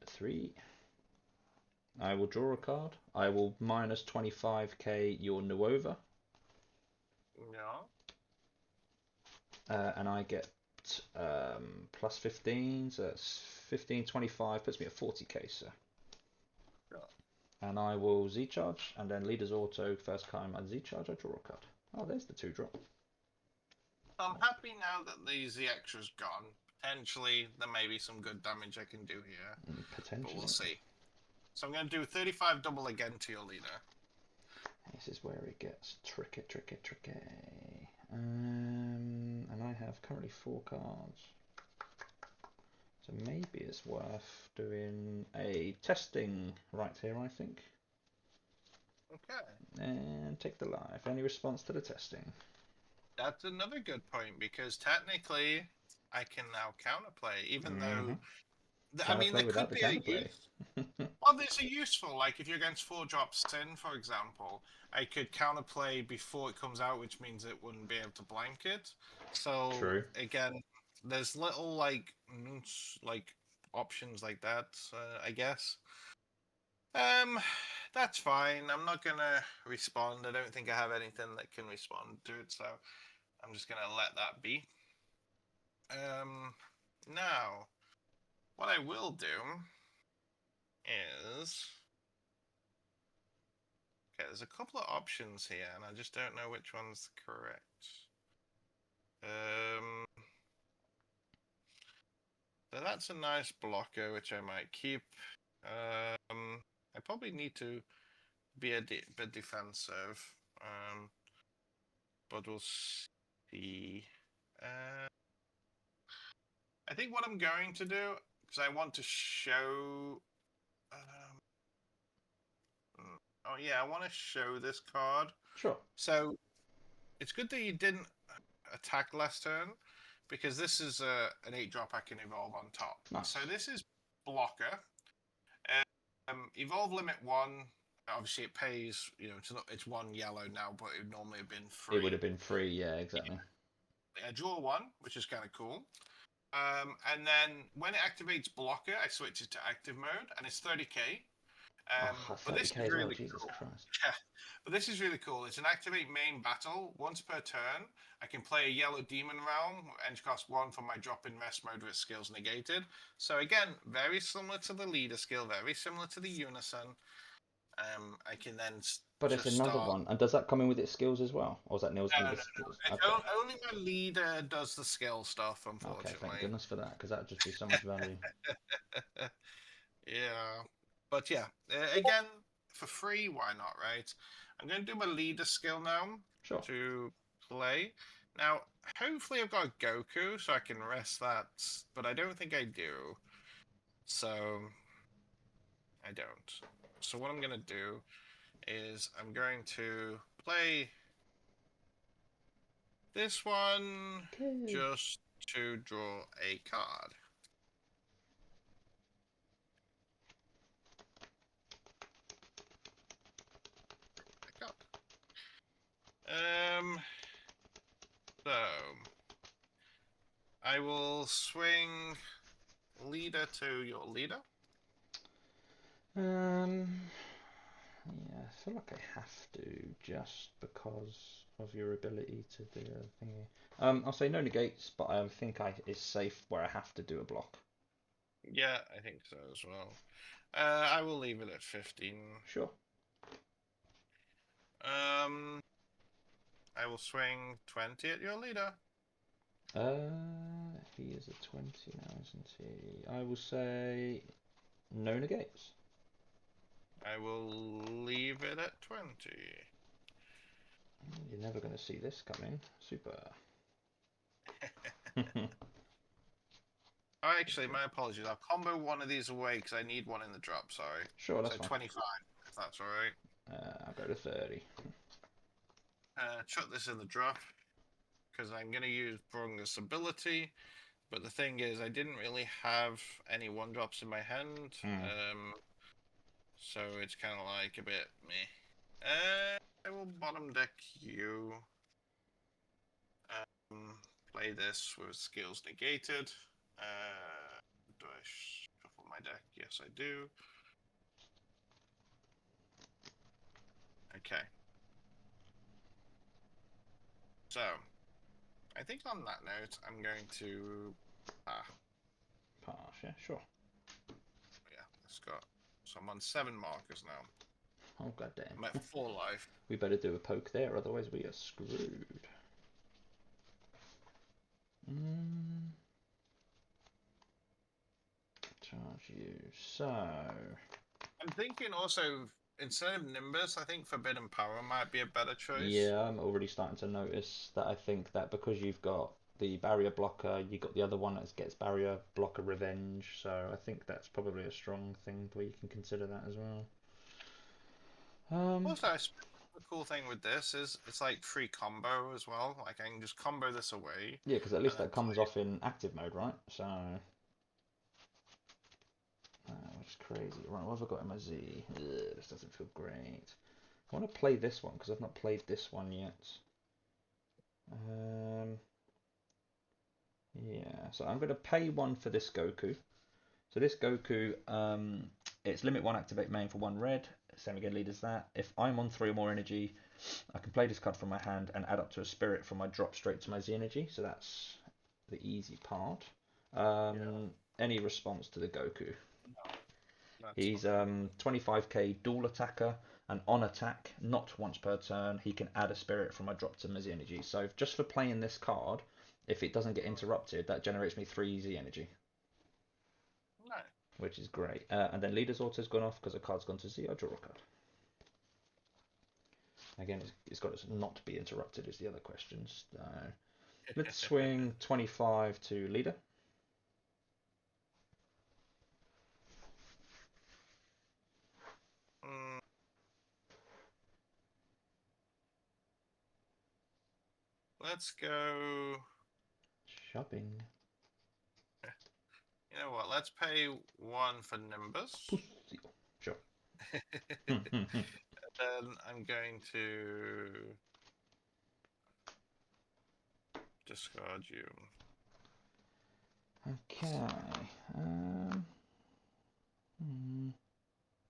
3. I will draw a card. I will minus 25k your Nuova, Yeah. and I get plus 15, so that's 15, 25, puts me at 40k, sir. Yeah. And I will Z charge, and then leader's auto, first time I Z charge, I draw a card. Oh, there's the 2-drop. I'm happy now that the extra's gone. Potentially, there may be some good damage I can do here, but we'll Potentially. see. So I'm going to do 35 double again to your leader. This is where it gets tricky, tricky, tricky. And I have currently 4 cards. So maybe it's worth doing a testing right here, I think. Okay. And take the life. Any response to the testing? That's another good point because technically I can now counterplay, even though I mean there Counterplay could without the be a counterplay. use. Well, there's a useful, like if you're against 4-drop Sin, for example, I could counterplay before it comes out, which means it wouldn't be able to blank it. So True. again, there's little like like options like that, I guess. Um, that's fine. I'm not gonna respond. I don't think I have anything that can respond to it, so I'm just gonna let that be. Now, what I will do is, okay, there's a couple of options here, and I just don't know which one's correct. So that's a nice blocker, which I might keep. I probably need to be a bit defensive, but we'll see. I think what I'm going to do, because I want to show. Oh yeah, I want to show this card. Sure. So it's good that you didn't attack last turn, because this is an 8-drop I can evolve on top. Nice. So this is blocker. Evolve limit 1. Obviously, it pays. It's 1 yellow now, but it would normally have been free. It would have been free, yeah, exactly. I draw 1, which is kind of cool. And then when it activates blocker, I switch it to active mode, and it's 30k. But this 30k is as well, really Jesus cool. Christ. Yeah, but this is really cool. It's an activate main battle. Once per turn, I can play a yellow demon realm, and cost 1 for my drop in rest mode with skills negated. So again, very similar to the leader skill, very similar to the unison. I can then But it's just another start. one. And does that come in with its skills as well? Or is that Neil's No, only no, the no. skills? It's Okay. only my leader does the skill stuff, Okay, thank unfortunately. goodness for that, because that would just be so much value. Yeah, but yeah, again, for free, why not, right? I'm going to do my leader skill now Sure. to play. Now, hopefully I've got Goku, so I can rest that, but I don't think I do. So, I don't. So what I'm going to do is I'm going to play this one Okay. just to draw a card. So I will swing leader to your leader. Yeah, I feel like I have to just because of your ability to do a thingy. I'll say no negates, but I think it's safe where I have to do a block. Yeah, I think so as well. I will leave it at 15. Sure. I will swing 20 at your leader. He is a 20 now, isn't he? I will say no negates. I will leave it at 20. You're never going to see this coming. Super. Oh, actually, my apologies. I'll combo one of these away because I need one in the drop. Sorry. Sure, that's So fine. 25, if that's all right. I'll go to 30. Chuck this in the drop because I'm going to use Brungus ability. But the thing is, I didn't really have any one drops in my hand. So it's kind of like a bit meh. I will bottom deck you. Play this with skills negated. Do I shuffle my deck? Yes, I do. Okay. So, I think on that note, I'm going to. Pass, yeah, sure. Yeah, let's go. So I'm on 7 markers now. Oh, goddamn. I'm at 4 life. We better do a poke there, otherwise we are screwed. Charge you. So. I'm thinking also, instead of Nimbus, I think Forbidden Power might be a better choice. Yeah, I'm already starting to notice that I think that because you've got the barrier blocker, you got the other one that gets barrier blocker revenge, so I think that's probably a strong thing where you can consider that as well. Also, I suppose the cool thing with this is it's like free combo as well. Like I can just combo this away. Yeah, because at And least then that comes off in active mode, right? So, which is crazy. Right, what have I got in my Z? Ugh, this doesn't feel great. I want to play this one because I've not played this one yet. Yeah, so I'm going to pay 1 for this Goku. So this Goku, it's limit 1 activate main for 1 red. Same again, leaders that. If I'm on 3 or more energy, I can play this card from my hand and add up to a spirit from my drop straight to my Z energy. So that's the easy part. Any response to the Goku? no, He's 25k dual attacker, and on attack, not once per turn, he can add a spirit from my drop to my Z energy. So just for playing this card, if it doesn't get interrupted, that generates me 3 Z energy. No. Which is great. And then Leader's Auto's gone off because a card's gone to Z. I draw a card. Again, it's got to not be interrupted is the other question. So let's swing 25 to Leader. Let's go. Shopping. You know what? Let's pay 1 for Nimbus. Sure. Then I'm going to discard you. Okay.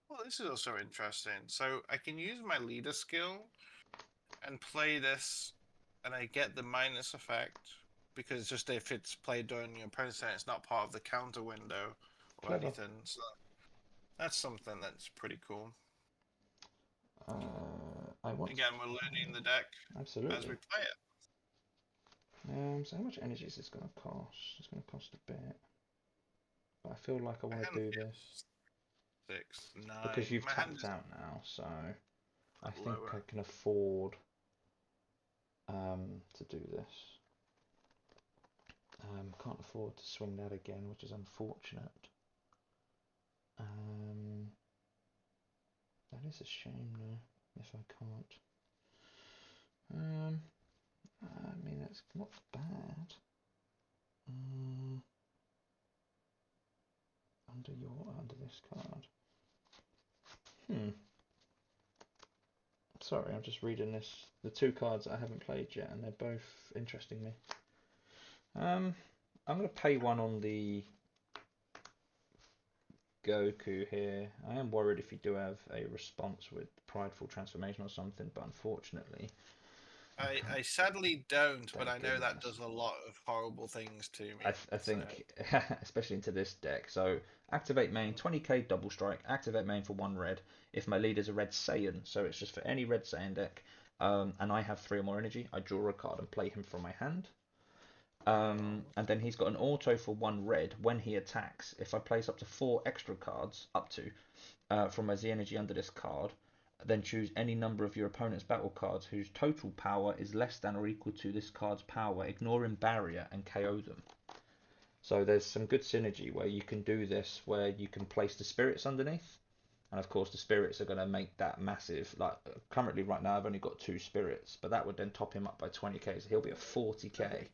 Well, this is also interesting. So I can use my leader skill and play this, and I get the minus effect because just if it's played during your opponent's turn, it's not part of the counter window or Clever. anything. So that's something that's pretty cool. Again, we're learning the deck absolutely as we play it. So how much energy is this going to cost? It's going to cost a bit. But I feel like I want to do this. 6, 9. Because you've tapped out now, so I think lower. I can afford to do this. Can't afford to swing that again, which is unfortunate. That is a shame now, if I can't. I mean, that's not bad. Under this card. Sorry, I'm just reading this. The 2 cards I haven't played yet, and they're both interesting me. I'm going to pay one on the Goku here. I am worried if you do have a response with Prideful Transformation or something, but unfortunately, I sadly don't, but thank I know that goodness. does a lot of horrible things to I, me. I So think, especially into this deck. So activate main, 20k double strike. Activate main for one red. If my leader's a red Saiyan, so it's just for any red Saiyan deck. And I have 3 or more energy, I draw a card and play him from my hand. And then he's got an auto for one red when he attacks. If I place up to 4 extra cards, from my Z energy under this card, then choose any number of your opponent's battle cards whose total power is less than or equal to this card's power, ignoring barrier, and KO them. So there's some good synergy where you can do this, where you can place the spirits underneath, and of course the spirits are going to make that massive. Like currently right now I've only got 2 spirits, but that would then top him up by 20k, so he'll be at 40k.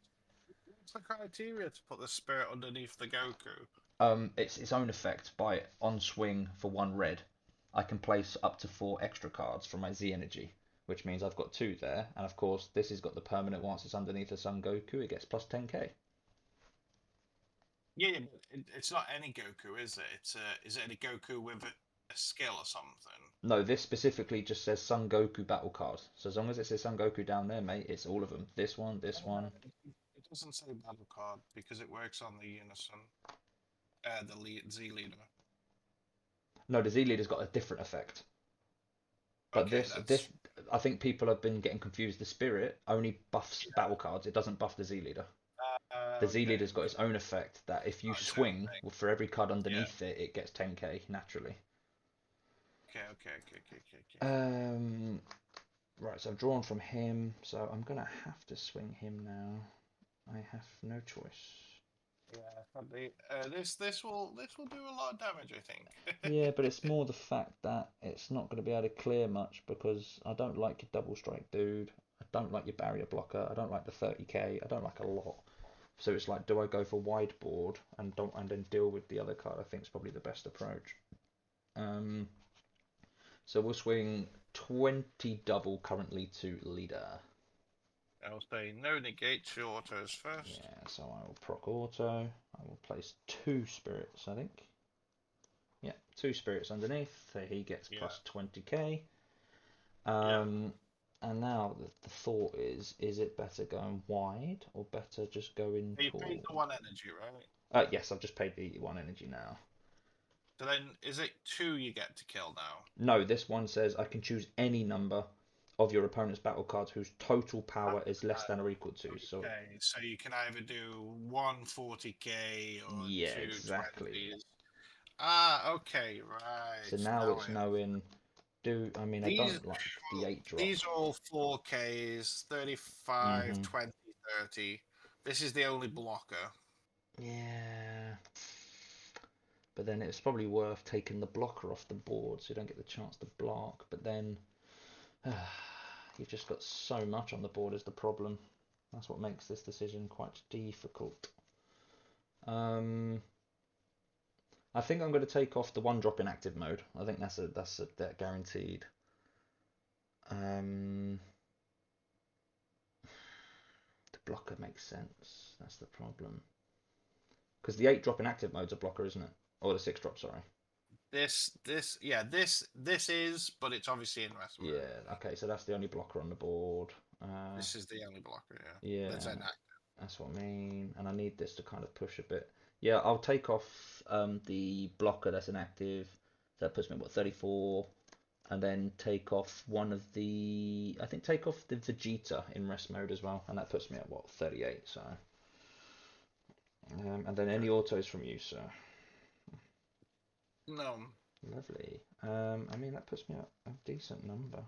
what's the criteria to put the spirit underneath the Goku? It's its own effect. By on swing for one red, I can place up to 4 extra cards from my Z energy, which means I've got 2 there. And of course, this has got the permanent once it's underneath a Sun Goku, it gets plus 10k. Yeah, yeah, but it's not any Goku, is it? Is it any Goku with a skill or something? No, this specifically just says Sun Goku battle card. So as long as it says Sun Goku down there, mate, it's all of them. This one, this one. It doesn't say battle card because it works on the Unison, the Z leader. No, the Z leader's got a different effect. But Okay, this, I think people have been getting confused. The spirit only buffs battle cards. It doesn't buff the Z leader. The Z okay, leader's got its own effect that if you got its own swing thing. for every card Yeah. underneath it, it gets 10k naturally. Okay. Right, so I've drawn from him, so I'm gonna have to swing him now. I have no choice. Yeah, probably. This will do a lot of damage, I think. Yeah, but it's more the fact that it's not going to be able to clear much because I don't like your double strike, dude. I don't like your barrier blocker. I don't like the 30k. I don't like a lot. So it's like, do I go for wide board and then deal with the other card? I think is probably the best approach. Um, so we'll swing 20 double currently to leader. I'll say no negate your autos first. Yeah, so I will proc auto. I will place 2 spirits, I think. Yeah, 2 spirits underneath, so he gets Yeah, plus 20k. yeah. And now the thought is it better going wide or better just going You paid tall? the 1 energy, right? Yes, I've just paid the 1 energy now. So then, is it 2 you get to kill now? No, this one says I can choose any number of your opponent's battle cards whose total power is less than or equal to. So, Okay, so you can either do 140k or yeah, two exactly. 20s. Ah, okay, So right. now Now it's knowing, I mean, I these don't like the 8 drop. these are all 4Ks, 35, Hmm 20, 30. This is the only blocker. Yeah. But then it's probably worth taking the blocker off the board so you don't get the chance to block. But then you've just got so much on the board is the problem. That's what makes this decision quite difficult. Um, I think I'm going to take off the one drop in active mode. I think that guaranteed. Um, the blocker makes sense. That's the problem. Because the 8 drop in active mode's a blocker, isn't it? Or the 6 drop, sorry. This is, but it's obviously in rest mode. Yeah, okay, so that's the only blocker on the board. This is the only blocker, yeah. That's Yeah, an act. that's what I mean. And I need this to kind of push a bit. Yeah, I'll take off the blocker that's inactive. So that puts me at what, 34? And then take off one of the. I think take off the Vegeta in rest mode as well. And that puts me at what, 38. So. And then any Okay. autos from you, sir. No. Lovely. I mean, that puts me at a decent number.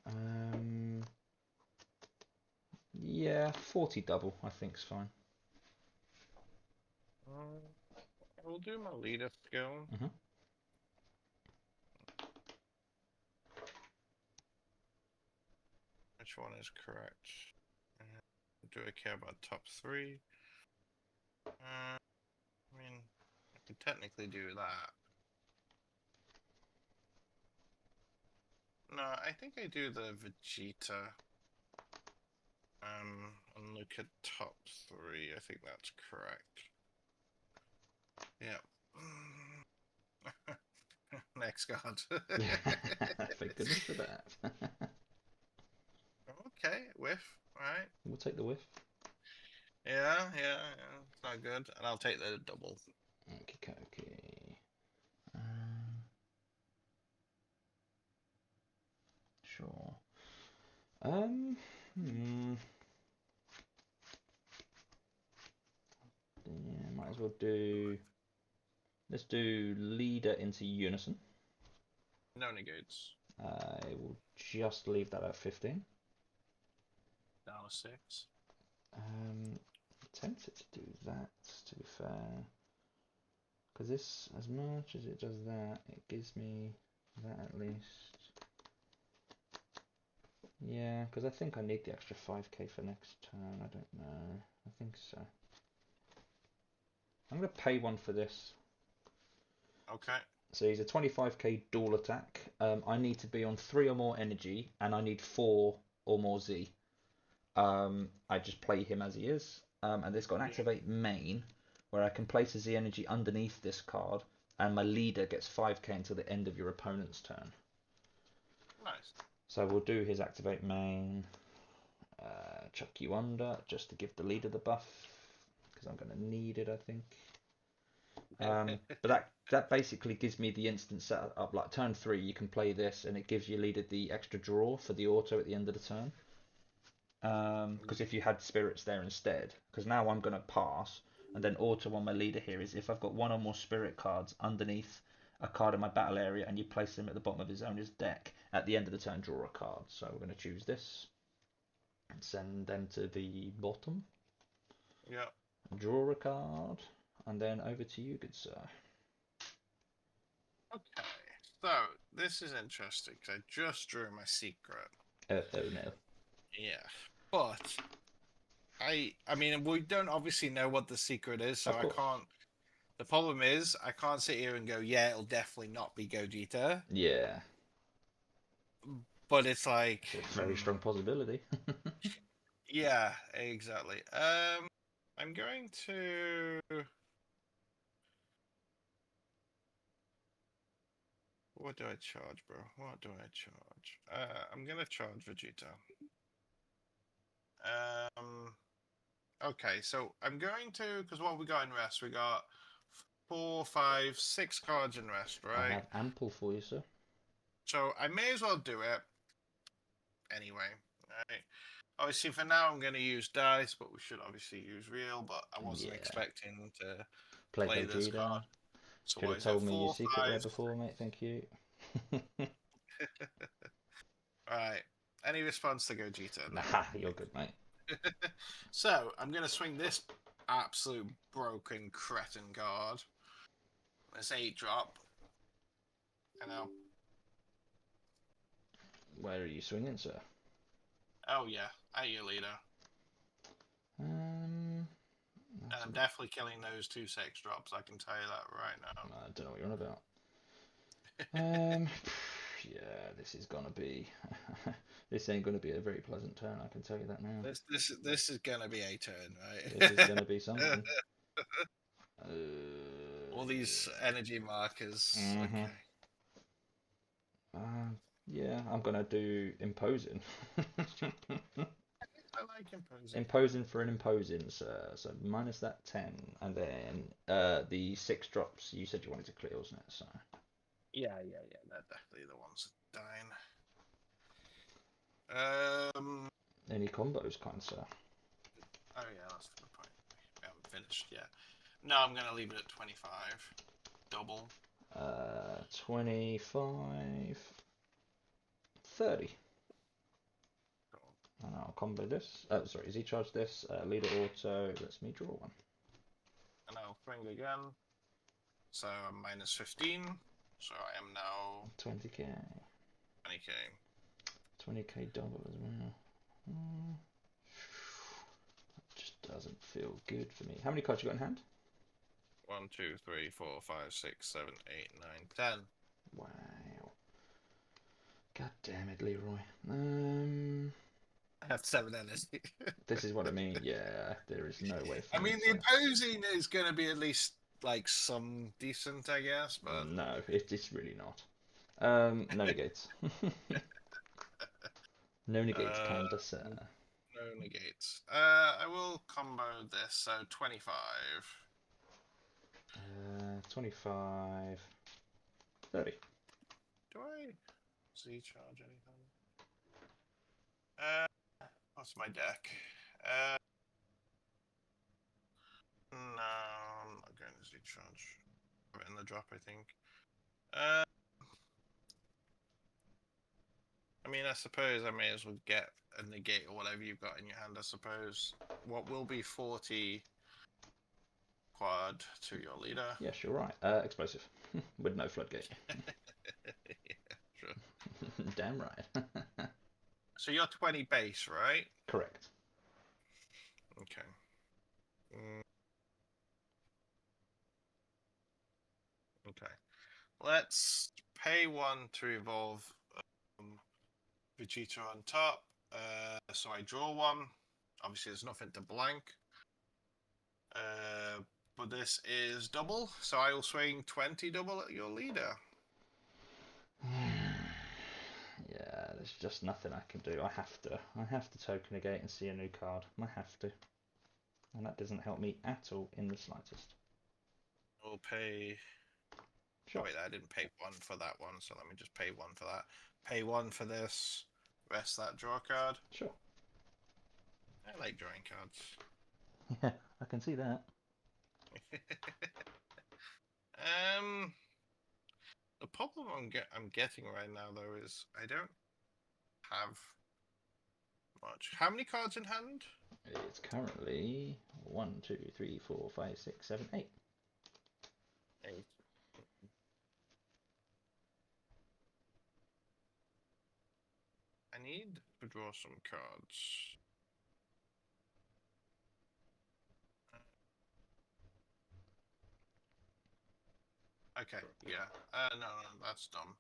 Um, yeah, 40 double, I think is fine. I will do my leader skill. Hmm Which one is correct? Do I care about top 3? I mean, I could technically do that. No, I think I do the Vegeta. look at top 3. I think that's correct. Yeah. Next card. Thank goodness for that. Okay, whiff. Alright. We'll take the whiff. Yeah. It's not good. And I'll take the double. Okay. Sure. Yeah, might as well do. Let's do leader into unison. No negates. I will just leave that at 15. Down to 6. Tempted to do that, to be fair. Because this, as much as it does that, it gives me that at least. Yeah, because I think I need the extra 5k for next turn. I don't know. I think so. I'm going to pay one for this. Okay. So he's a 25k dual attack. I need to be on 3 or more energy, and I need 4 or more Z. I just play him as he is. And it's got an activate main, where I can place a Z energy underneath this card, and my leader gets 5k until the end of your opponent's turn. Nice. So we'll do his activate main, chuck you under, just to give the leader the buff, because I'm going to need it, I think. But that basically gives me the instant setup. Like turn 3, you can play this, and it gives your leader the extra draw for the auto at the end of the turn. Because if you had spirits there instead, because now I'm going to pass, and then auto on my leader here is if I've got 1 or more spirit cards underneath a card in my battle area, and you place them at the bottom of his owner's deck, at the end of the turn, draw a card. So we're going to choose this and send them to the bottom. Yeah. Draw a card, and then over to you, good sir. Okay. So this is interesting because I just drew my secret. Oh no. Yeah, but I mean we don't obviously know what the secret is, so I can't. The problem is I can't sit here and go, yeah, it'll definitely not be Gogeta. Yeah. But it's like It's a very strong possibility. yeah, exactly. I'm going to. What do I charge, bro? What do I charge? I'm gonna charge Vegeta. Okay, so I'm going to, because what we got in rest, we got 4, 5, 6 cards in rest, I right? have ample for you, sir. So I may as well do it anyway, right? Obviously, for now, I'm going to use dice, but we should obviously use real, but I wasn't expecting to play this card. So Should what have is it? told me your 4, secret 5. there before, mate. Thank you. Alright. Any response to Gogeta? Nah, you're good, mate. So, I'm going to swing this absolute broken cretin card. This 8-drop. I know. Where are you swinging, sir? Oh yeah, at your leader. And I'm definitely killing those 2 6-drops, I can tell you that right now. I don't know what you're on about. Yeah, this is gonna be. This ain't gonna be a very pleasant turn. I can tell you that now. This is gonna be a turn, right? This is gonna be something. All these energy markers. Okay. Yeah, I'm gonna do imposing. I like imposing. Imposing for an imposing, sir. So minus that 10, and then the 6 drops you said you wanted to clear, wasn't it? So. Yeah. They're definitely the ones dying. Any combos, kind sir? Oh yeah, that's a good point. We haven't finished yet. No, I'm gonna leave it at 25. Double. 25, 30. Cool. And I'll combo this. Sorry, is he charged this? Leader auto lets me draw one. And I'll swing again. So I'm minus 15. So I am now 20k. 20k. 20k double as well. That just doesn't feel good for me. How many cards you got in hand? 1, 2, 3, 4, 5, 6, 7, 8, 9, 10. Wow. God damn it, Leroy. I have 7 energy. This is what I mean. Yeah, there is no way for I me mean, the to. opposing is going to be at least like some decent, I guess, but No, it's really not. No negates. No negates, uh, kinda, sir. no negates. I will combo this, so 25. 25, 30. Do I Z charge anything? Uh, what's my deck? Uh, no, I'm not going to Z charge. Put it in the drop, I think. I mean, I suppose I may as well get a negate or whatever you've got in your hand, I suppose. What will be 40 quad to your leader? Yes, you're right. Explosive. With no floodgate. Yeah, sure. Damn right. So you're 20 base, right? Correct. Okay. Mm, okay. Let's pay 1 to evolve um, Vegeta on top. So I draw 1. Obviously, there's nothing to blank. But this is double, so I will swing 20 double at your leader. Yeah, there's just nothing I can do. I have to. I have to token a gate and see a new card. I have to. And that doesn't help me at all in the slightest. We'll pay. Sure. Oh, wait, I didn't pay 1 for that one, so let me just pay 1 for that. Pay 1 for this. Rest that draw card. Sure. I like drawing cards. Yeah, I can see that. The problem I'm getting right now though is I don't have much. How many cards in hand? It's currently 1, 2, 3, 4, 5, 6, 7, 8. 8. I need to draw some cards. Okay, yeah. No, that's dumb.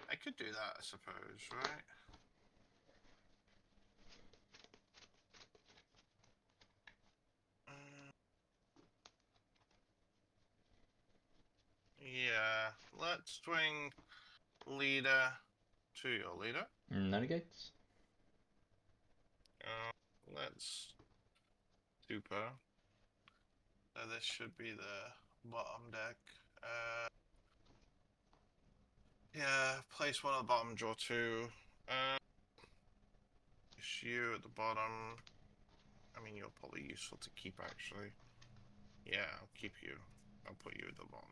I could do that, I suppose, right? Yeah, let's swing leader to your leader. No negates. Let's super. So this should be the bottom deck. Yeah, place 1 on the bottom, draw 2. It's you at the bottom. I mean, you're probably useful to keep, actually. Yeah, I'll keep you. I'll put you at the bottom.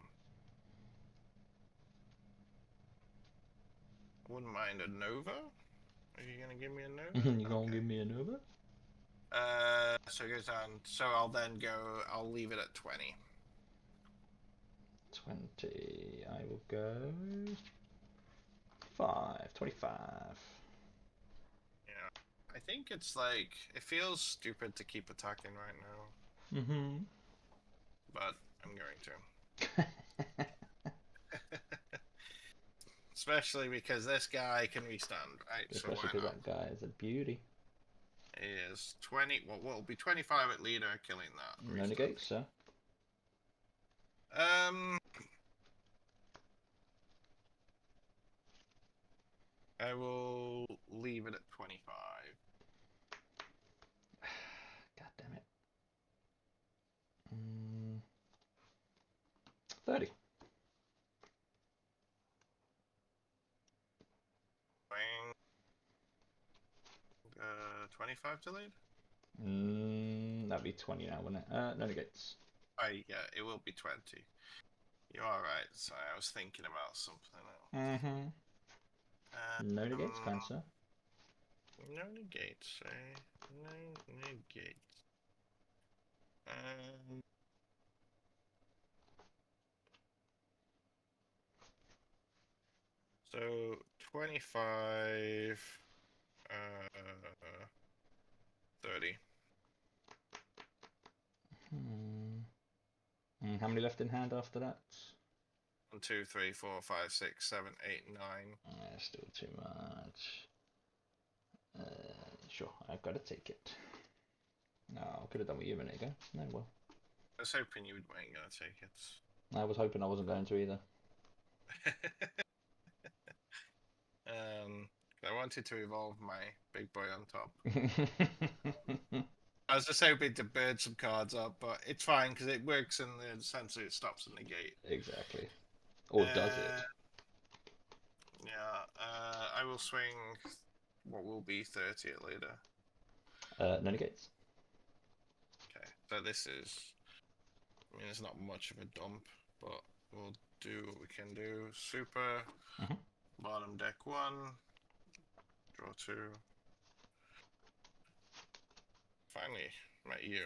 Wouldn't mind a Nova. Are you gonna give me a Nova? You gonna give me a Nova? So it goes down. So I'll then go. I'll leave it at 20. 20. I will go 5. 25. Yeah, I think it's like it feels stupid to keep attacking right now, Mm-hmm. but I'm going to. Especially because this guy can restand, right? So Especially why because not? that guy is a beauty. He is 20. Well, will be 25 at leader, killing that. No negates, sir. I will leave it at 25. God damn it. 30. 25 to lead? That'd be 20 now, wouldn't it? No negates. Oh, yeah, it will be 20. You're alright. Sorry, I was thinking about something else. Mm-hmm. No negates, kind sir. No negates, eh? No negates. So 25, 30. How many left in hand after that? 1, 2, 3, 4, 5, 6, 7, 8, 9. Still too much. Sure, I've got to take it. No, I could have done with you a minute ago. No, well. I was hoping you weren't going to take I was hoping I wasn't going to either. it. I wanted to evolve my big boy on top. I was just hoping to burn some cards up, but it's fine because it works in the sense that it stops the negate. Exactly. Or does it? Yeah, I will swing what will be 30 it later. No negates. Okay, so this is, I mean, it's not much of a dump, but we'll do what we can do. Super, bottom deck 1, draw 2. Finally met you.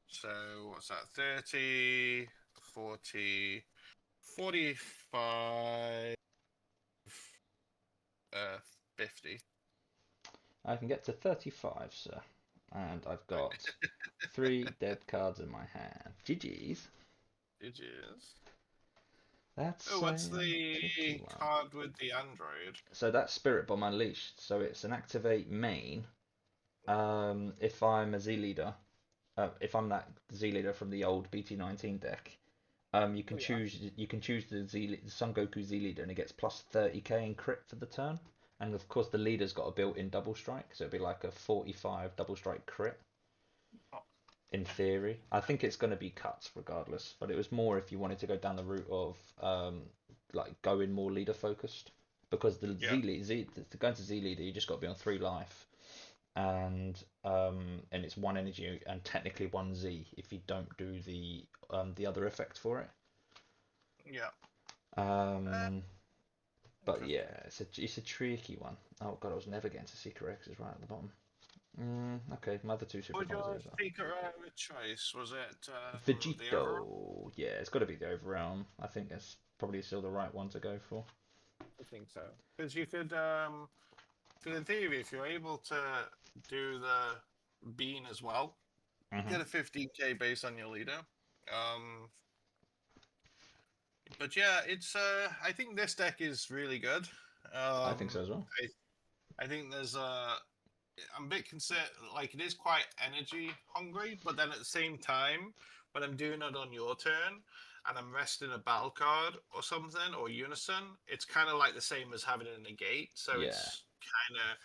So what's that? 30, 40, 45, 50. I can get to 35, sir. And I've got 3 dead cards in my hand. GG's. GG's. That's Oh, what's a tricky the one. card with the android? So that's Spirit Bomb Unleashed. So it's an activate main. If I'm a Z leader, if I'm that Z leader from the old BT19 deck, you can choose the Son Goku Z leader, and it gets plus 30k in crit for the turn. And of course, the leader's got a built-in double strike, so it'd be like a 45 double strike crit. In theory, I think it's going to be cuts regardless, but it was more if you wanted to go down the route of like going more leader focused, because the to go into Z leader, you just got to be on 3 life, and it's 1 energy and technically 1 Z if you don't do the other effect for it. Yeah. But yeah, it's a tricky one. Oh god, I was never getting to Secret X is right at the bottom. Okay, my other 2 super What was commons your are secret choice? Was it the overall? Vegito. Yeah, it's got to be the Overrealm. I think that's probably still the right one to go for. I think so. Because you could, in theory, if you're able to do the bean as well, get a 15k base on your leader. But yeah, it's I think this deck is really good. I think so as well. I think there's I'm a bit concerned, like it is quite energy hungry, but then at the same time, when I'm doing it on your turn and I'm resting a battle card or something or unison, it's kind of like the same as having a negate, so Yeah. it's kind of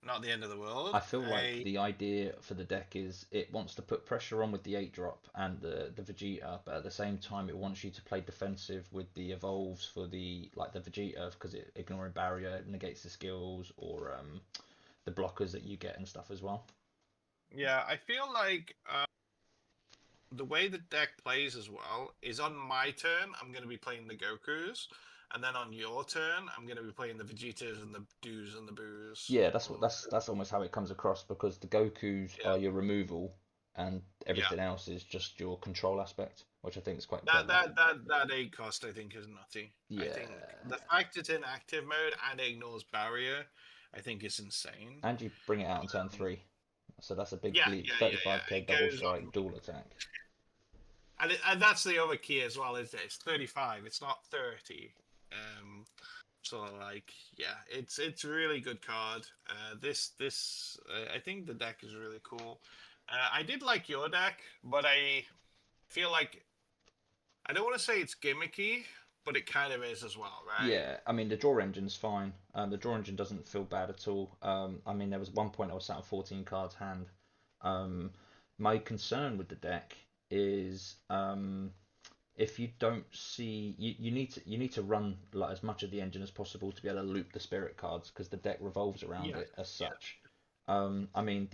not the end of the world. I feel like the idea for the deck is it wants to put pressure on with the 8-drop and the Vegeta, but at the same time it wants you to play defensive with the evolves for the Vegeta, because it ignoring barrier negates the skills, or the blockers that you get and stuff as well. Yeah, I feel like the way the deck plays as well is on my turn, I'm going to be playing the Gokus, and then on your turn, I'm going to be playing the Vegetas and the Doos and the Boos. Yeah, that's almost how it comes across, because the Gokus are your removal, and everything else is just your control aspect, which I think is quite clever. That 8 cost I think is nutty. Yeah. I think the fact it's in active mode and it ignores barrier, I think is insane. And you bring it out on turn 3, so that's a big Yeah, bleed. yeah, yeah, 35k It double goes strike on, dual attack. and that's the other key as well. Is that it's 35. It's not 30. So like, yeah, it's a really good card. I think the deck is really cool. I did like your deck, but I feel like I don't want to say it's gimmicky, but it kind of is as well, right? Yeah, I mean the draw engine's fine. The draw engine doesn't feel bad at all. I mean there was one point I was sat on 14 cards hand. My concern with the deck is if you don't see you need to run like as much of the engine as possible to be able to loop the spirit cards, because the deck revolves around it as such. I mean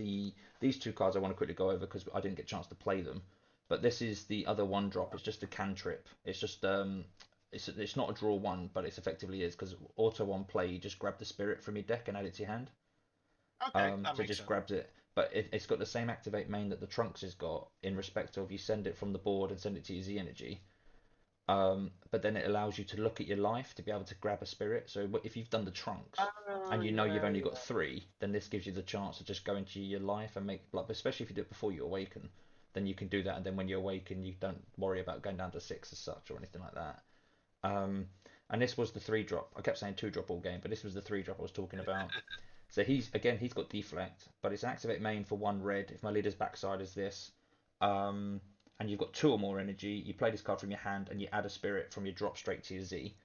these 2 cards I want to quickly go over because I didn't get a chance to play them. But this is the other 1-drop. It's just a cantrip. It's just it's not a draw 1, but it's effectively is, because auto on play you just grab the spirit from your deck and add it to your hand. Okay, that So it makes just sense. grabs it, but it's got the same activate main that the Trunks has got, in respect of you send it from the board and send it to your Z energy. But then it allows you to look at your life to be able to grab a spirit. So if you've done the Trunks and you know you've only got 3, then this gives you the chance to just go into your life and make, like, especially if you do it before you awaken, then you can do that, and then when you awaken you don't worry about going down to 6 as such or anything like that. And this was the 3-drop. I kept saying 2-drop all game, but this was the 3-drop I was talking about. So he's got deflect, but it's activate main for 1 red if my leader's backside is this. Um, and you've got 2 or more energy. You play this card from your hand and you add a spirit from your drop straight to your Z.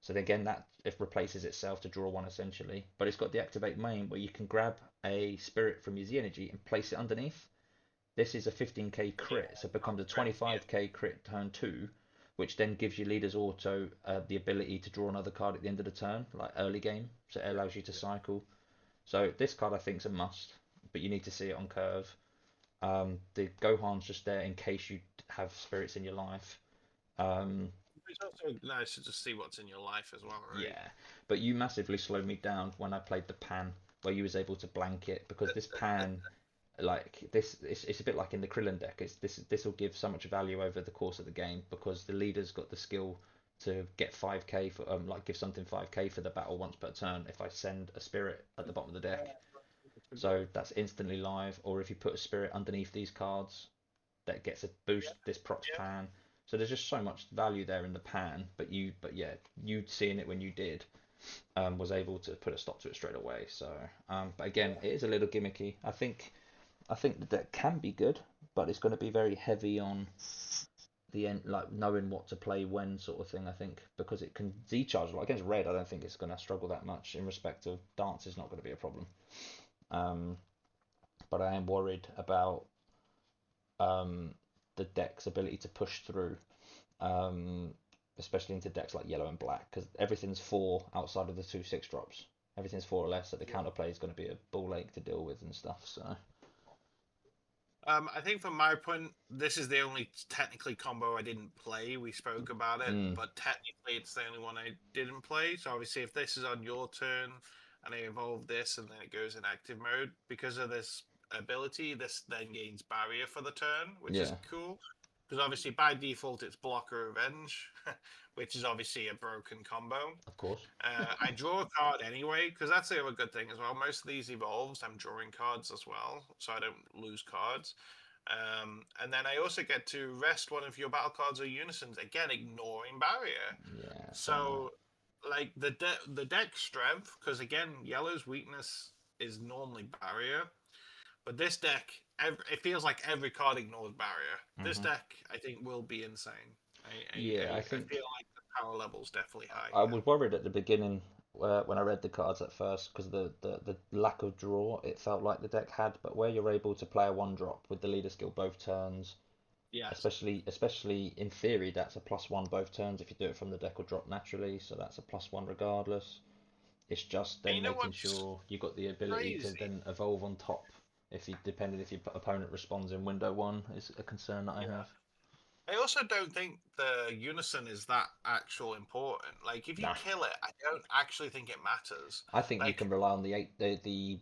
So again, that it replaces itself to draw 1 essentially. But it's got the activate main where you can grab a spirit from your Z energy and place it underneath. This is a 15k Yeah, crit, so it becomes a correct. Yeah. 25k crit turn 2, which then gives your leaders auto the ability to draw another card at the end of the turn, like early game. So it allows you to cycle. So this card I think is a must, but you need to see it on curve. The Gohan's just there in case you have spirits in your life. Um, It's also nice to just see what's in your life as well, right? yeah, but you massively slowed me down when I played the pan, where you was able to blanket because this pan, like this, it's a bit like in the Krillin deck. This will give so much value over the course of the game because the leader's got the skill to get 5k for like give something 5k for the battle once per turn if I send a spirit at the bottom of the deck. So that's instantly live. Or if you put a spirit underneath these cards, that gets a boost. This procs Yeah. pan. So there's just so much value there in the pan. But yeah, you seeing it when you did was able to put a stop to it straight away. So, but again, it is a little gimmicky. I think the deck can be good, but it's going to be very heavy on the end, like knowing what to play when sort of thing. I think because it can Z charge a lot against red. I don't think it's going to struggle that much in respect of dance is not going to be a problem. Um, but I am worried about um, the deck's ability to push through, um, especially into decks like yellow and black, because everything's 4 outside of the 2/6 drops. Everything's 4 or less, so the Yeah. counterplay is going to be a ball ache to deal with and stuff. So I think from my point, this is the only technically combo I didn't play. We spoke about it, mm, but technically it's the only one I didn't play. So obviously, if this is on your turn and I evolve this and then it goes in active mode, because of this ability, this then gains barrier for the turn, which is yeah, cool. Because obviously by default it's blocker revenge, which is obviously a broken combo. of course. I draw a card anyway, because that's the other good thing as well. Most of these evolves, I'm drawing cards as well, so I don't lose cards. And then I also get to rest one of your battle cards or unisons, again ignoring barrier. Yeah, fair enough. So, like the deck strength, because again, yellow's weakness is normally barrier, but this deck, it feels like every card ignores barrier. This hmm deck, I think, will be insane. Yeah, I I feel think like the power level's definitely high. I Yeah. was worried at the beginning when I read the cards at first because the lack of draw it felt like the deck had, but where you're able to play a 1-drop with the leader skill both turns, Yes. especially in theory, that's a +1 both turns if you do it from the deck or drop naturally, so that's a +1 regardless. It's just And then you know making what's sure you got the ability to crazy? then evolve on top. If you depending if your opponent responds in window 1 is a concern that I Yeah. have. I also don't think the unison is that actual important. Like, if you Nah, kill it, I don't actually think it matters. I think you can Like, rely on the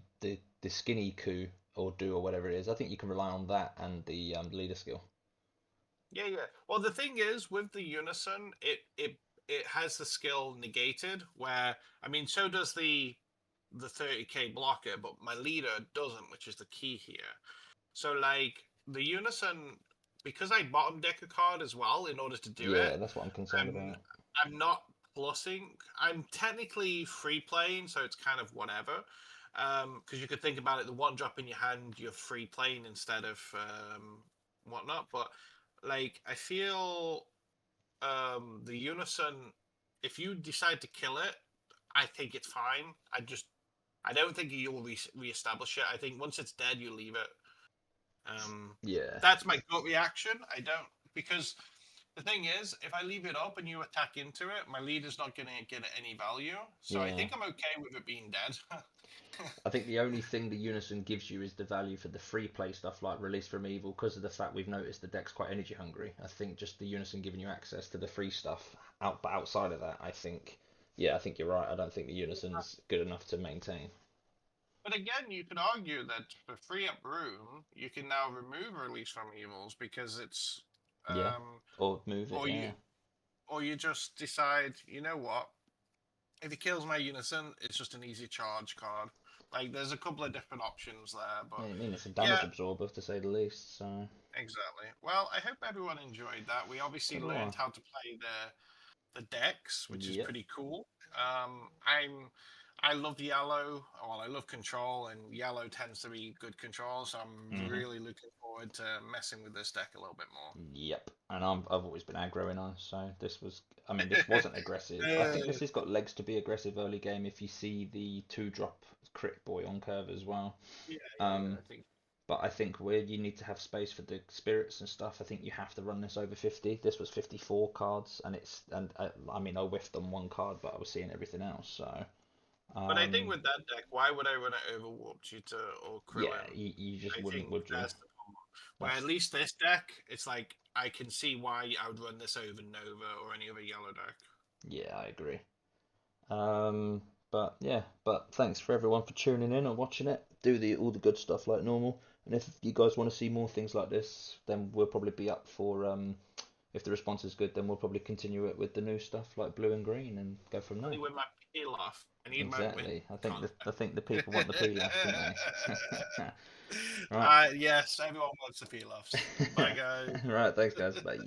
skinny coup or do or whatever it is. I think you can rely on that and the leader skill. yeah, yeah. Well, the thing is, with the unison, it has the skill negated. Where I mean, so does the 30k blocker, but my leader doesn't, which is the key here. So, like, the unison, because I bottom deck a card as well in order to do it, Yeah, that's what I'm concerned I'm about. I'm not plussing. I'm technically free playing, so it's kind of whatever. Because you could think about it, the 1-drop in your hand, you're free playing instead of whatnot. But like, I feel the unison. If you decide to kill it, I think it's fine. I don't think you'll reestablish it. I think once it's dead, you leave it. Um, Yeah, that's my gut reaction. I don't, because the thing is, if I leave it up and you attack into it, my leader's not going to get any value. So I yeah. think I'm okay with it being dead. I think the only thing the unison gives you is the value for the free play stuff like release from evil because of the fact we've noticed the deck's quite energy hungry. I think just the unison giving you access to the free stuff but outside of that, I think yeah, I think you're right. I don't think the unison's good enough to maintain. But again, you could argue that for free up room, you can now remove release from evils because it's, Yeah, um, or move it. or you Yeah, or you just decide, you know what? If he kills my unison, it's just an easy charge card. Like, there's a couple of different options there, yeah. but I mean, it's a yeah, damage absorber to say the least. So exactly. Well, I hope everyone enjoyed that. We so obviously do I. learned how to play the decks, which is Yep. pretty cool. I love yellow. Well, I love control, and yellow tends to be good control. So I'm Hmm. really looking forward to messing with this deck a little bit more. Yep. And I've always been aggroing on, so this was. I mean, this wasn't aggressive. I think this Uh, has got legs to be aggressive early game if you see the 2-drop crit boy on curve as well. yeah. Um, I think. but I think where you need to have space for the spirits and stuff, I think you have to run this over 50. This was 54 cards, and I mean I whiffed on one card, but I was seeing everything else. So But I think um, with that deck, why would I run it over Warp Tutor or yeah, Krillin? you just I wouldn't, think would you? that's the problem. Where at That's least this deck, it's like I can see why I would run this over Nova or any other yellow deck. yeah, I agree. Um, but yeah, but thanks for everyone for tuning in and watching it. Do the all the good stuff like normal. And if you guys want to see more things like this, then we'll probably be up for if the response is good, then we'll probably continue it with the new stuff like blue and green and go from there. Only with my peel off. I need my win Exactly. I think the people want the content. pilaf, don't they? Right. Yes, everyone wants the peel offs. Bye, guys. Right. Thanks, guys. Bye.